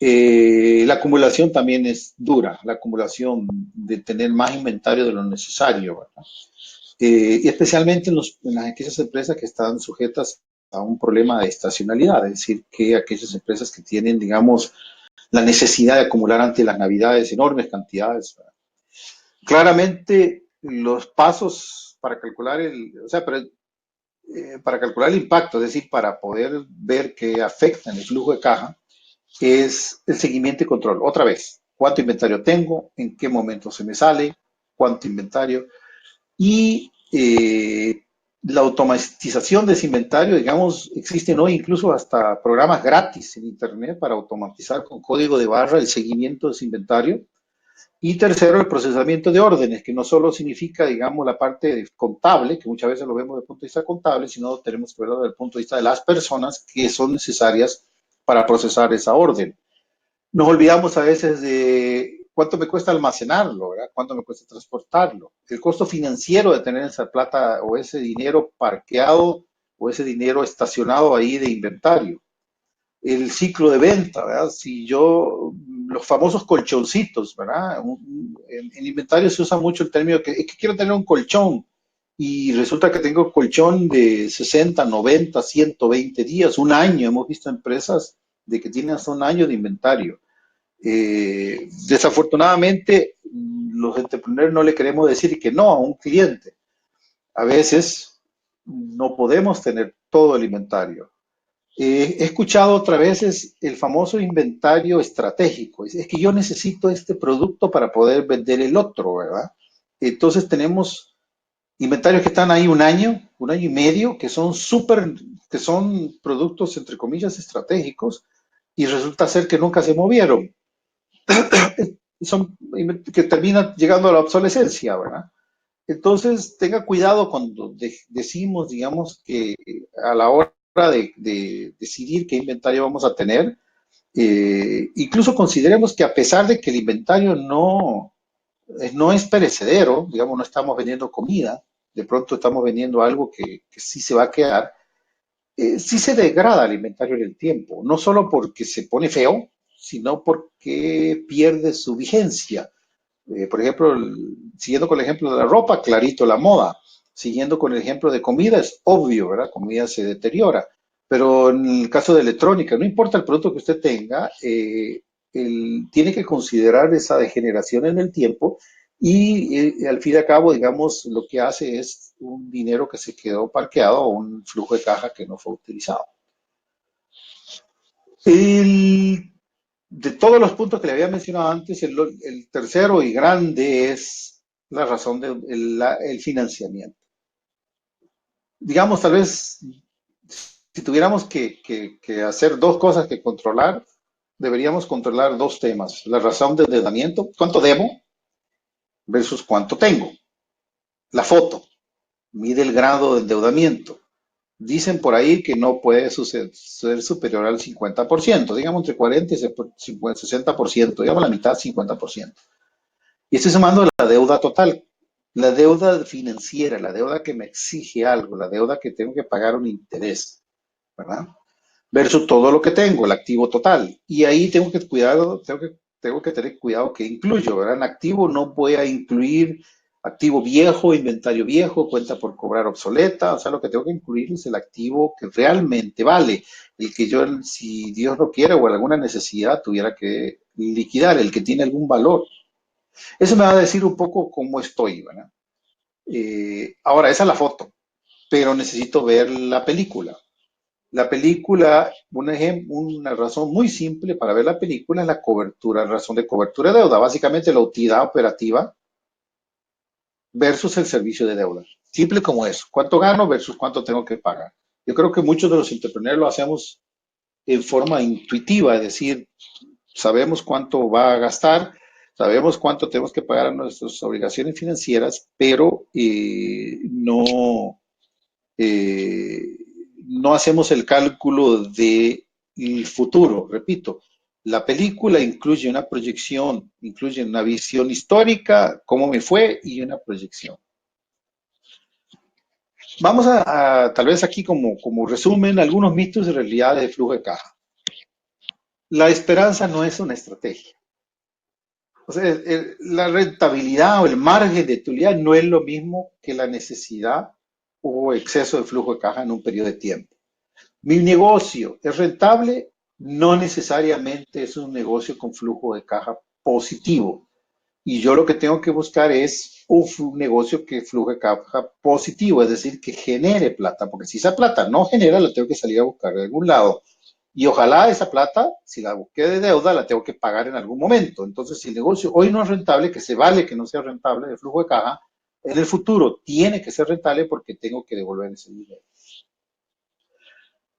La acumulación también es dura, la acumulación de tener más inventario de lo necesario, ¿verdad? Y especialmente en las aquellas empresas que están sujetas a un problema de estacionalidad, es decir, que aquellas empresas que tienen, digamos, la necesidad de acumular ante las navidades enormes cantidades. ¿Verdad? Claramente, los pasos para calcular o sea, para calcular el impacto, es decir, para poder ver que afecta en el flujo de caja, es el seguimiento y control. Otra vez, cuánto inventario tengo, en qué momento se me sale, cuánto inventario y la automatización de ese inventario, digamos, existen hoy incluso hasta programas gratis en Internet para automatizar con código de barra el seguimiento de ese inventario. Y tercero, el procesamiento de órdenes, que no solo significa, digamos, la parte contable, que muchas veces lo vemos desde el punto de vista contable, sino tenemos que verlo desde el punto de vista de las personas que son necesarias para procesar esa orden. Nos olvidamos a veces de cuánto me cuesta almacenarlo, ¿verdad? Cuánto me cuesta transportarlo. El costo financiero de tener esa plata o ese dinero parqueado o ese dinero estacionado ahí de inventario. El ciclo de venta, ¿verdad? Si yo, los famosos colchoncitos, ¿verdad? En inventario se usa mucho el término que es que quiero tener un colchón y resulta que tengo colchón de 60, 90, 120 días, un año. Hemos visto empresas de que tienen hasta un año de inventario. Desafortunadamente, los entrepreneurs no le queremos decir que no a un cliente. A veces no podemos tener todo el inventario. He escuchado otra vez el famoso inventario estratégico. Es que yo necesito este producto para poder vender el otro, ¿verdad? Entonces tenemos inventarios que están ahí un año y medio, que son súper, que son productos entre comillas estratégicos y resulta ser que nunca se movieron. Son que terminan llegando a la obsolescencia, ¿verdad? Entonces, tenga cuidado cuando decimos, digamos, que a la hora de decidir qué inventario vamos a tener, incluso consideremos que a pesar de que el inventario no es perecedero, digamos, no estamos vendiendo comida, de pronto estamos vendiendo algo que sí se va a quedar, sí se degrada el inventario en el tiempo, no solo porque se pone feo, sino porque pierde su vigencia. Por ejemplo, siguiendo con el ejemplo de la ropa, clarito la moda. Siguiendo con el ejemplo de comida, es obvio, ¿verdad? Comida se deteriora. Pero en el caso de electrónica, no importa el producto que usted tenga, tiene que considerar esa degeneración en el tiempo y al fin y al cabo, digamos, lo que hace es un dinero que se quedó parqueado o un flujo de caja que no fue utilizado. El de todos los puntos que le había mencionado antes, el tercero y grande es la razón del financiamiento. Digamos, tal vez, si tuviéramos que hacer dos cosas que controlar, deberíamos controlar dos temas. La razón de endeudamiento, cuánto debo versus cuánto tengo. La foto, mide el grado de endeudamiento. Dicen por ahí que no puede ser superior al 50%, digamos entre 40 y 60%, digamos la mitad, 50%. Y estoy sumando la deuda total, la deuda financiera, la deuda que me exige algo, la deuda que tengo que pagar un interés, ¿verdad? Versus todo lo que tengo, el activo total. Y ahí tengo que tener cuidado que incluyo, ¿verdad? En activo no voy a incluir activo viejo, inventario viejo, cuenta por cobrar obsoleta, o sea, lo que tengo que incluir es el activo que realmente vale, el que yo, si Dios no quiere o alguna necesidad tuviera que liquidar, el que tiene algún valor. Eso me va a decir un poco cómo estoy, ¿verdad? Ahora, esa es la foto, pero necesito ver la película. La película, una razón muy simple para ver la película es la cobertura, razón de cobertura de deuda, básicamente la utilidad operativa versus el servicio de deuda. Simple como eso, cuánto gano versus cuánto tengo que pagar. Yo creo que muchos de los entrepreneurs lo hacemos en forma intuitiva, es decir, sabemos cuánto va a gastar, sabemos cuánto tenemos que pagar a nuestras obligaciones financieras, pero eh, no hacemos el cálculo del futuro. Repito, la película incluye una proyección, incluye una visión histórica, cómo me fue y una proyección. Vamos a tal vez aquí como resumen algunos mitos y realidades de flujo de caja. La esperanza no es una estrategia. O sea, la rentabilidad o el margen de utilidad no es lo mismo que la necesidad o exceso de flujo de caja en un periodo de tiempo. Mi negocio es rentable, no necesariamente es un negocio con flujo de caja positivo. Y yo lo que tengo que buscar es un negocio que fluje caja positivo, es decir, que genere plata, porque si esa plata no genera, la tengo que salir a buscar de algún lado. Y ojalá esa plata, si la busqué de deuda, la tengo que pagar en algún momento. Entonces, si el negocio hoy no es rentable, que se vale que no sea rentable de flujo de caja, en el futuro tiene que ser rentable porque tengo que devolver ese dinero.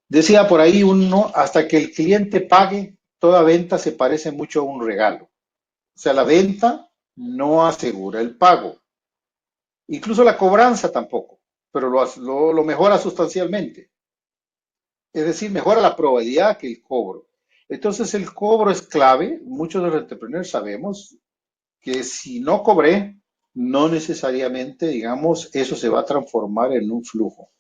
Decía por ahí uno, hasta que el cliente pague, toda venta se parece mucho a un regalo. O sea, la venta no asegura el pago. Incluso la cobranza tampoco, pero lo mejora sustancialmente. Es decir, mejora la probabilidad que el cobro. Entonces, el cobro es clave. Muchos de los entrepreneurs sabemos que si no cobré, no necesariamente, digamos, eso se va a transformar en un flujo.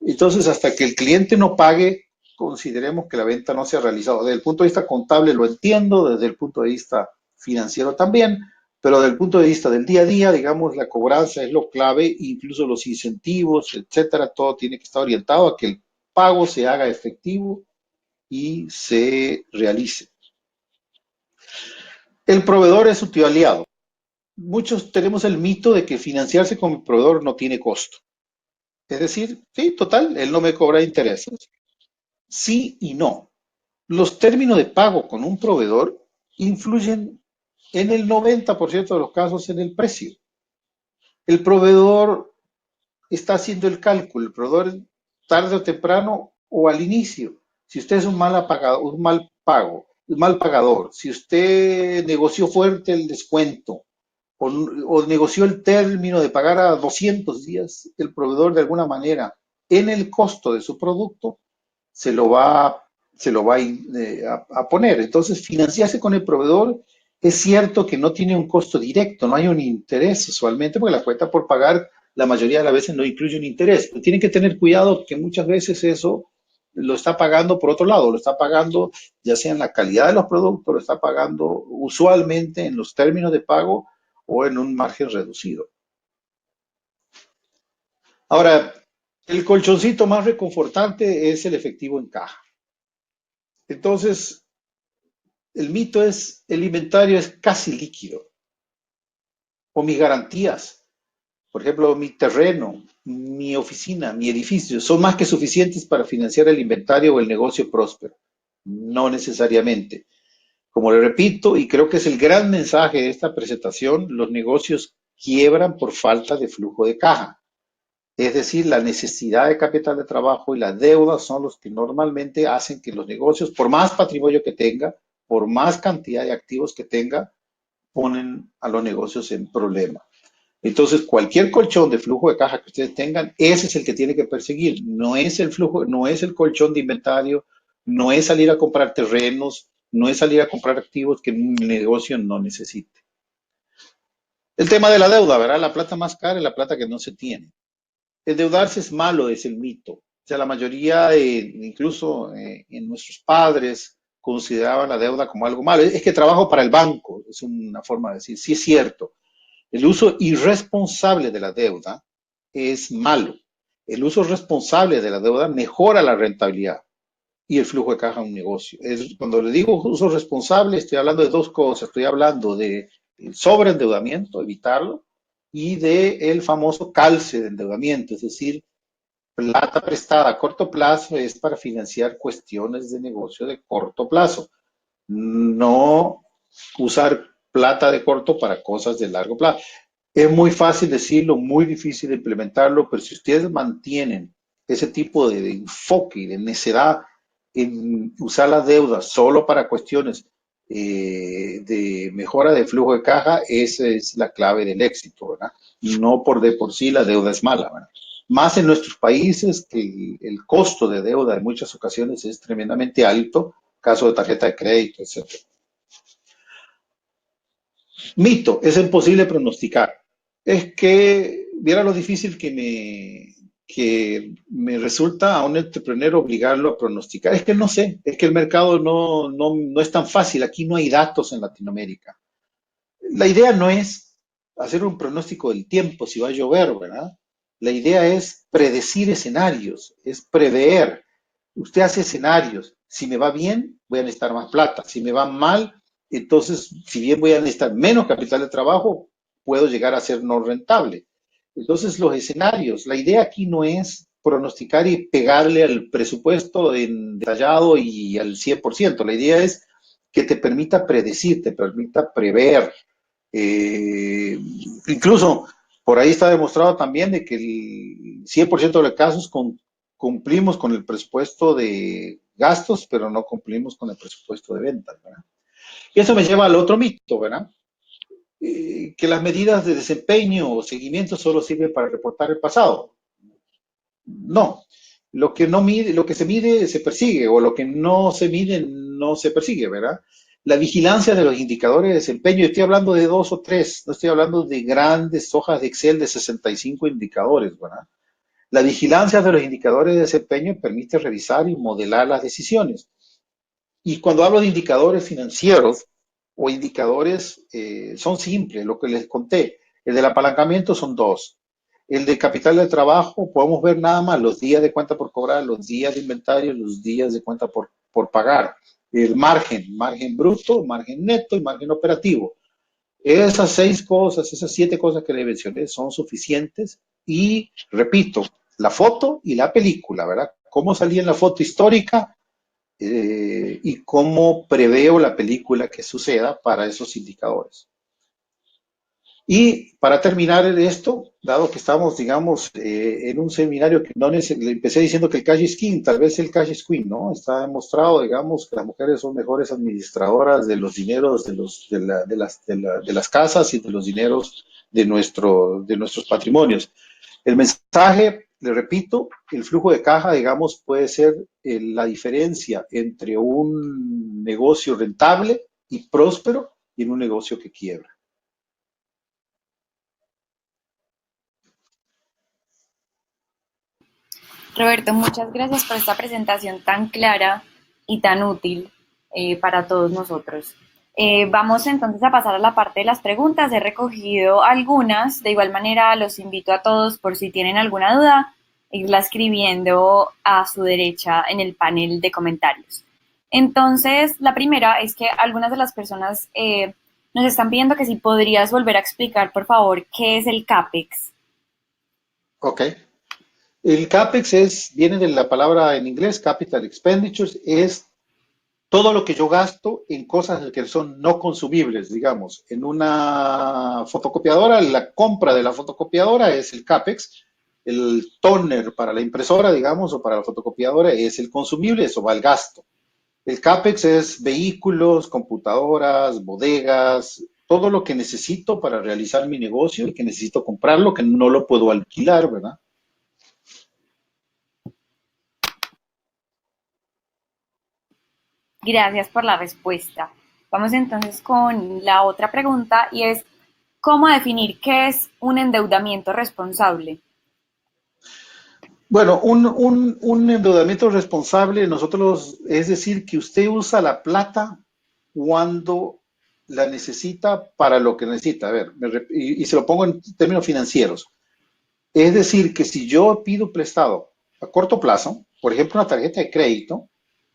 Entonces, hasta que el cliente no pague, consideremos que la venta no se ha realizado. Desde el punto de vista contable lo entiendo, desde el punto de vista financiero también, pero desde el punto de vista del día a día, digamos, la cobranza es lo clave, incluso los incentivos, etcétera, todo tiene que estar orientado a que el pago se haga efectivo y se realice. El proveedor es su tío aliado. Muchos tenemos el mito de que financiarse con el proveedor no tiene costo. Es decir, sí, total, él no me cobra intereses. Sí y no. Los términos de pago con un proveedor influyen en el 90% de los casos en el precio. El proveedor está haciendo el cálculo, el proveedor tarde o temprano o al inicio. Si usted es un mal apagado, un mal pago, un mal pagador, si usted negoció fuerte el descuento o negoció el término de pagar a 200 días, el proveedor de alguna manera en el costo de su producto se lo va, se lo va a poner. Entonces, financiarse con el proveedor es cierto que no tiene un costo directo, no hay un interés usualmente, porque la cuenta por pagar la mayoría de las veces no incluye un interés. Pero tienen que tener cuidado que muchas veces eso lo está pagando por otro lado, lo está pagando ya sea en la calidad de los productos, lo está pagando usualmente en los términos de pago o en un margen reducido. Ahora, el colchoncito más reconfortante es el efectivo en caja. Entonces, el mito es, el inventario es casi líquido, o mis garantías, por ejemplo, mi terreno, mi oficina, mi edificio, son más que suficientes para financiar el inventario o el negocio próspero. No necesariamente. Como le repito, y creo que es el gran mensaje de esta presentación, los negocios quiebran por falta de flujo de caja. Es decir, la necesidad de capital de trabajo y la deuda son los que normalmente hacen que los negocios, por más patrimonio que tenga, por más cantidad de activos que tenga, ponen a los negocios en problema. Entonces, cualquier colchón de flujo de caja que ustedes tengan, ese es el que tiene que perseguir. No es el flujo, no es el colchón de inventario, no es salir a comprar terrenos, no es salir a comprar activos que un negocio no necesite. El tema de la deuda, ¿verdad? La plata más cara es la plata que no se tiene. Endeudarse es malo, es el mito. O sea, la mayoría, incluso en nuestros padres, consideraban la deuda como algo malo. Es que trabajo para el banco, es una forma de decir. Sí es cierto, el uso irresponsable de la deuda es malo. El uso responsable de la deuda mejora la rentabilidad y el flujo de caja de un negocio. Cuando le digo uso responsable, estoy hablando de dos cosas. Estoy hablando de sobreendeudamiento, evitarlo, y de el famoso calce de endeudamiento, es decir, plata prestada a corto plazo es para financiar cuestiones de negocio de corto plazo, no usar plata de corto para cosas de largo plazo. Es muy fácil decirlo, muy difícil de implementarlo, pero si ustedes mantienen ese tipo de enfoque y de necedad en usar la deuda solo para cuestiones de mejora de flujo de caja, esa es la clave del éxito, ¿verdad? No por sí la deuda es mala, ¿verdad? Más en nuestros países que el costo de deuda en muchas ocasiones es tremendamente alto, caso de tarjeta de crédito, etcétera. Mito, es imposible pronosticar. Es que, viera lo difícil que que me resulta a un entrepreneur obligarlo a pronosticar. Es que no sé, es que el mercado no es tan fácil. Aquí no hay datos en Latinoamérica. La idea no es hacer un pronóstico del tiempo, si va a llover, ¿verdad? La idea es predecir escenarios, es prever. Usted hace escenarios. Si me va bien, voy a necesitar más plata. Si me va mal, entonces, si bien voy a necesitar menos capital de trabajo, puedo llegar a ser no rentable. Entonces, los escenarios, la idea aquí no es pronosticar y pegarle al presupuesto en detallado y al 100%. La idea es que te permita predecir, te permita prever. Eh, Incluso por ahí está demostrado también de que el 100% de los casos cumplimos con el presupuesto de gastos, pero no cumplimos con el presupuesto de ventas, ¿verdad? Y eso me lleva al otro mito, ¿verdad? Que las medidas de desempeño o seguimiento solo sirven para reportar el pasado. No, lo que no mide, lo que se mide se persigue, o lo que no se mide no se persigue, ¿verdad? La vigilancia de los indicadores de desempeño, estoy hablando de dos o tres, no estoy hablando de grandes hojas de Excel de 65 indicadores, ¿verdad? La vigilancia de los indicadores de desempeño permite revisar y modelar las decisiones. Y cuando hablo de indicadores financieros o indicadores, son simples, lo que les conté. El del apalancamiento son dos. El de capital de trabajo, podemos ver nada más los días de cuenta por cobrar, los días de inventario, los días de cuenta por pagar. El margen, margen bruto, margen neto y margen operativo. Esas seis cosas, esas siete cosas que le mencioné son suficientes y, repito, la foto y la película, ¿verdad? ¿Cómo salía en la foto histórica? Y cómo preveo la película que suceda para esos indicadores. Y para terminar esto, dado que estamos, digamos, en un seminario que no le empecé diciendo que el cash is king, tal vez el cash is queen, ¿no? Está demostrado, digamos, que las mujeres son mejores administradoras de los dineros de las casas y de los dineros de nuestros patrimonios. El mensaje, le repito, el flujo de caja, digamos, puede ser la diferencia entre un negocio rentable y próspero y en un negocio que quiebra. Roberto, muchas gracias por esta presentación tan clara y tan útil para todos nosotros. Vamos entonces a pasar a la parte de las preguntas. He recogido algunas. De igual manera, los invito a todos por si tienen alguna duda, irla escribiendo a su derecha en el panel de comentarios. Entonces, la primera es que algunas de las personas nos están pidiendo que si podrías volver a explicar, por favor, qué es el CAPEX. Ok. El CAPEX viene de la palabra en inglés, Capital Expenditures, es todo lo que yo gasto en cosas que son no consumibles, digamos. En una fotocopiadora, la compra de la fotocopiadora es el CAPEX, el toner para la impresora, digamos, o para la fotocopiadora es el consumible, eso va al gasto. El CAPEX es vehículos, computadoras, bodegas, todo lo que necesito para realizar mi negocio y que necesito comprarlo, que no lo puedo alquilar, ¿verdad? Gracias por la respuesta. Vamos entonces con la otra pregunta y es, ¿cómo definir qué es un endeudamiento responsable? Bueno, un endeudamiento responsable, nosotros, es decir, que usted usa la plata cuando la necesita para lo que necesita. A ver, y se lo pongo en términos financieros. Es decir, que si yo pido prestado a corto plazo, por ejemplo, una tarjeta de crédito,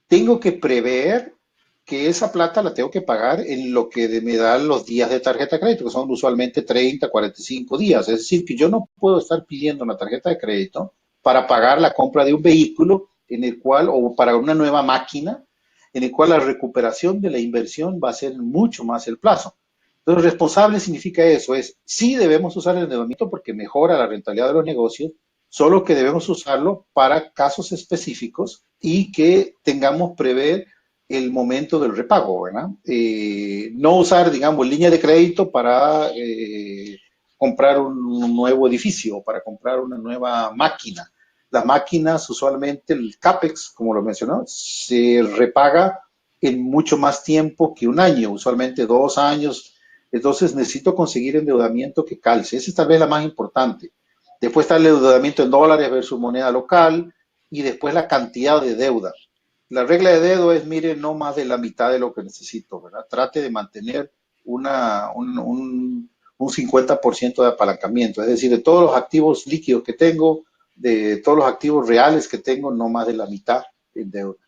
tengo que prever que esa plata la tengo que pagar en lo que me dan los días de tarjeta de crédito, que son usualmente 30, 45 días. Es decir, que yo no puedo estar pidiendo una tarjeta de crédito para pagar la compra de un vehículo en el cual, o para una nueva máquina, en el cual la recuperación de la inversión va a ser mucho más el plazo. Entonces, responsable significa eso, es sí debemos usar el endeudamiento porque mejora la rentabilidad de los negocios, solo que debemos usarlo para casos específicos y que tengamos prever el momento del repago, ¿verdad? No usar, digamos, línea de crédito para comprar un nuevo edificio o para comprar una nueva máquina. Las máquinas, usualmente, el CAPEX, como lo mencionó, se repaga en mucho más tiempo que un año, usualmente 2 años. Entonces necesito conseguir endeudamiento que calce. Esa es tal vez la más importante. Después está el endeudamiento en dólares versus moneda local y después la cantidad de deuda. La regla de deuda es, mire, no más de la mitad de lo que necesito, ¿verdad? Trate de mantener un 50% de apalancamiento, es decir, de todos los activos líquidos que tengo, de todos los activos reales que tengo, no más de la mitad en deuda.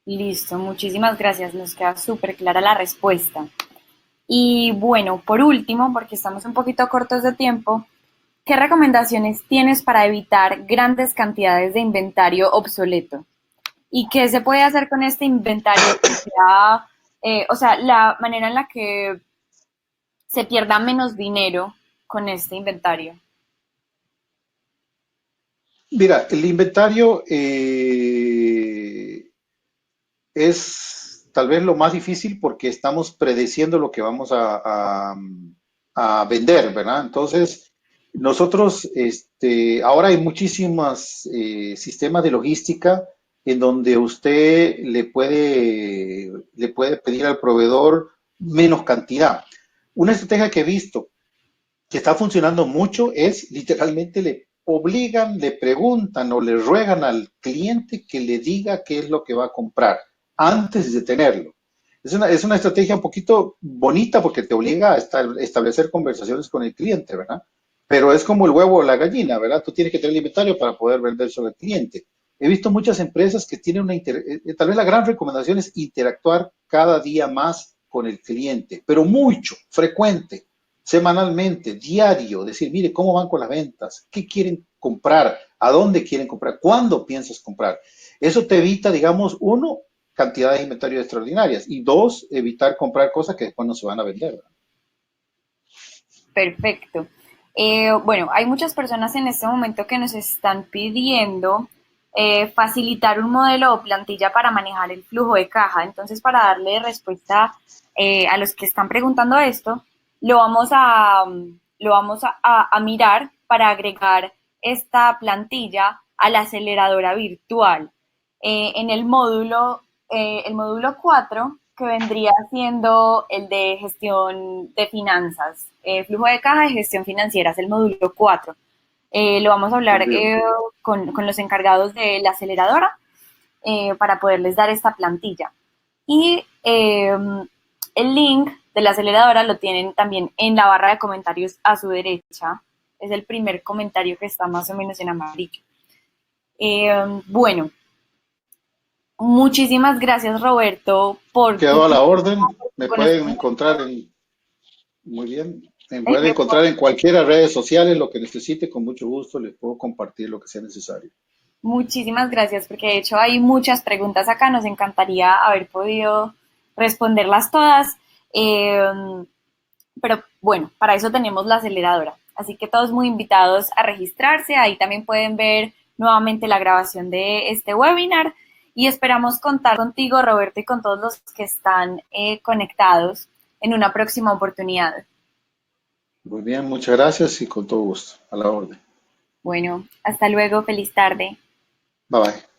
Listo, muchísimas gracias. Nos queda súper clara la respuesta. Y bueno, por último, porque estamos un poquito cortos de tiempo, ¿qué recomendaciones tienes para evitar grandes cantidades de inventario obsoleto? ¿Y qué se puede hacer con este inventario que sea, o sea, la manera en la que se pierda menos dinero con este inventario? Mira, el inventario es tal vez lo más difícil porque estamos predeciendo lo que vamos a vender, ¿verdad? Entonces, nosotros, ahora hay muchísimos sistemas de logística en donde usted le puede pedir al proveedor menos cantidad. Una estrategia que he visto que está funcionando mucho es literalmente le obligan, le preguntan o le ruegan al cliente que le diga qué es lo que va a comprar antes de tenerlo. Es una estrategia un poquito bonita porque te obliga a establecer conversaciones con el cliente, ¿verdad? Pero es como el huevo o la gallina, ¿verdad? Tú tienes que tener el inventario para poder vender sobre el cliente. He visto muchas empresas que tienen tal vez la gran recomendación es interactuar cada día más con el cliente, pero mucho, frecuente, semanalmente, diario, decir, mire, ¿cómo van con las ventas? ¿Qué quieren comprar? ¿A dónde quieren comprar? ¿Cuándo piensas comprar? Eso te evita, digamos, uno, cantidades de inventario extraordinarias y dos, evitar comprar cosas que después no se van a vender, ¿verdad? Perfecto. Bueno, hay muchas personas en este momento que nos están pidiendo facilitar un modelo o plantilla para manejar el flujo de caja. Entonces, para darle respuesta a los que están preguntando esto, lo vamos a mirar para agregar esta plantilla a la aceleradora virtual. En el módulo 4 que vendría siendo el de gestión de finanzas, flujo de caja y gestión financiera, es el módulo 4. Lo vamos a hablar Entendido. con los encargados de la aceleradora para poderles dar esta plantilla. Y el link de la aceleradora lo tienen también en la barra de comentarios a su derecha. Es el primer comentario que está más o menos en amarillo. Bueno, muchísimas gracias Roberto por tu Quedo a la tiempo, orden, por tu me pueden conocimiento. encontrar en, muy bien, me pueden Eh, encontrar en cualquiera redes sociales, lo que necesite, con mucho gusto les puedo compartir lo que sea necesario. Muchísimas gracias, porque de hecho hay muchas preguntas acá, nos encantaría haber podido responderlas todas, eh, pero bueno, para eso tenemos la aceleradora. Así que todos muy invitados a registrarse, ahí también pueden ver nuevamente la grabación de este webinar y esperamos contar contigo, Roberto, y con todos los que están conectados en una próxima oportunidad. Muy bien, muchas gracias y con todo gusto, a la orden. Bueno, hasta luego, feliz tarde. Bye bye.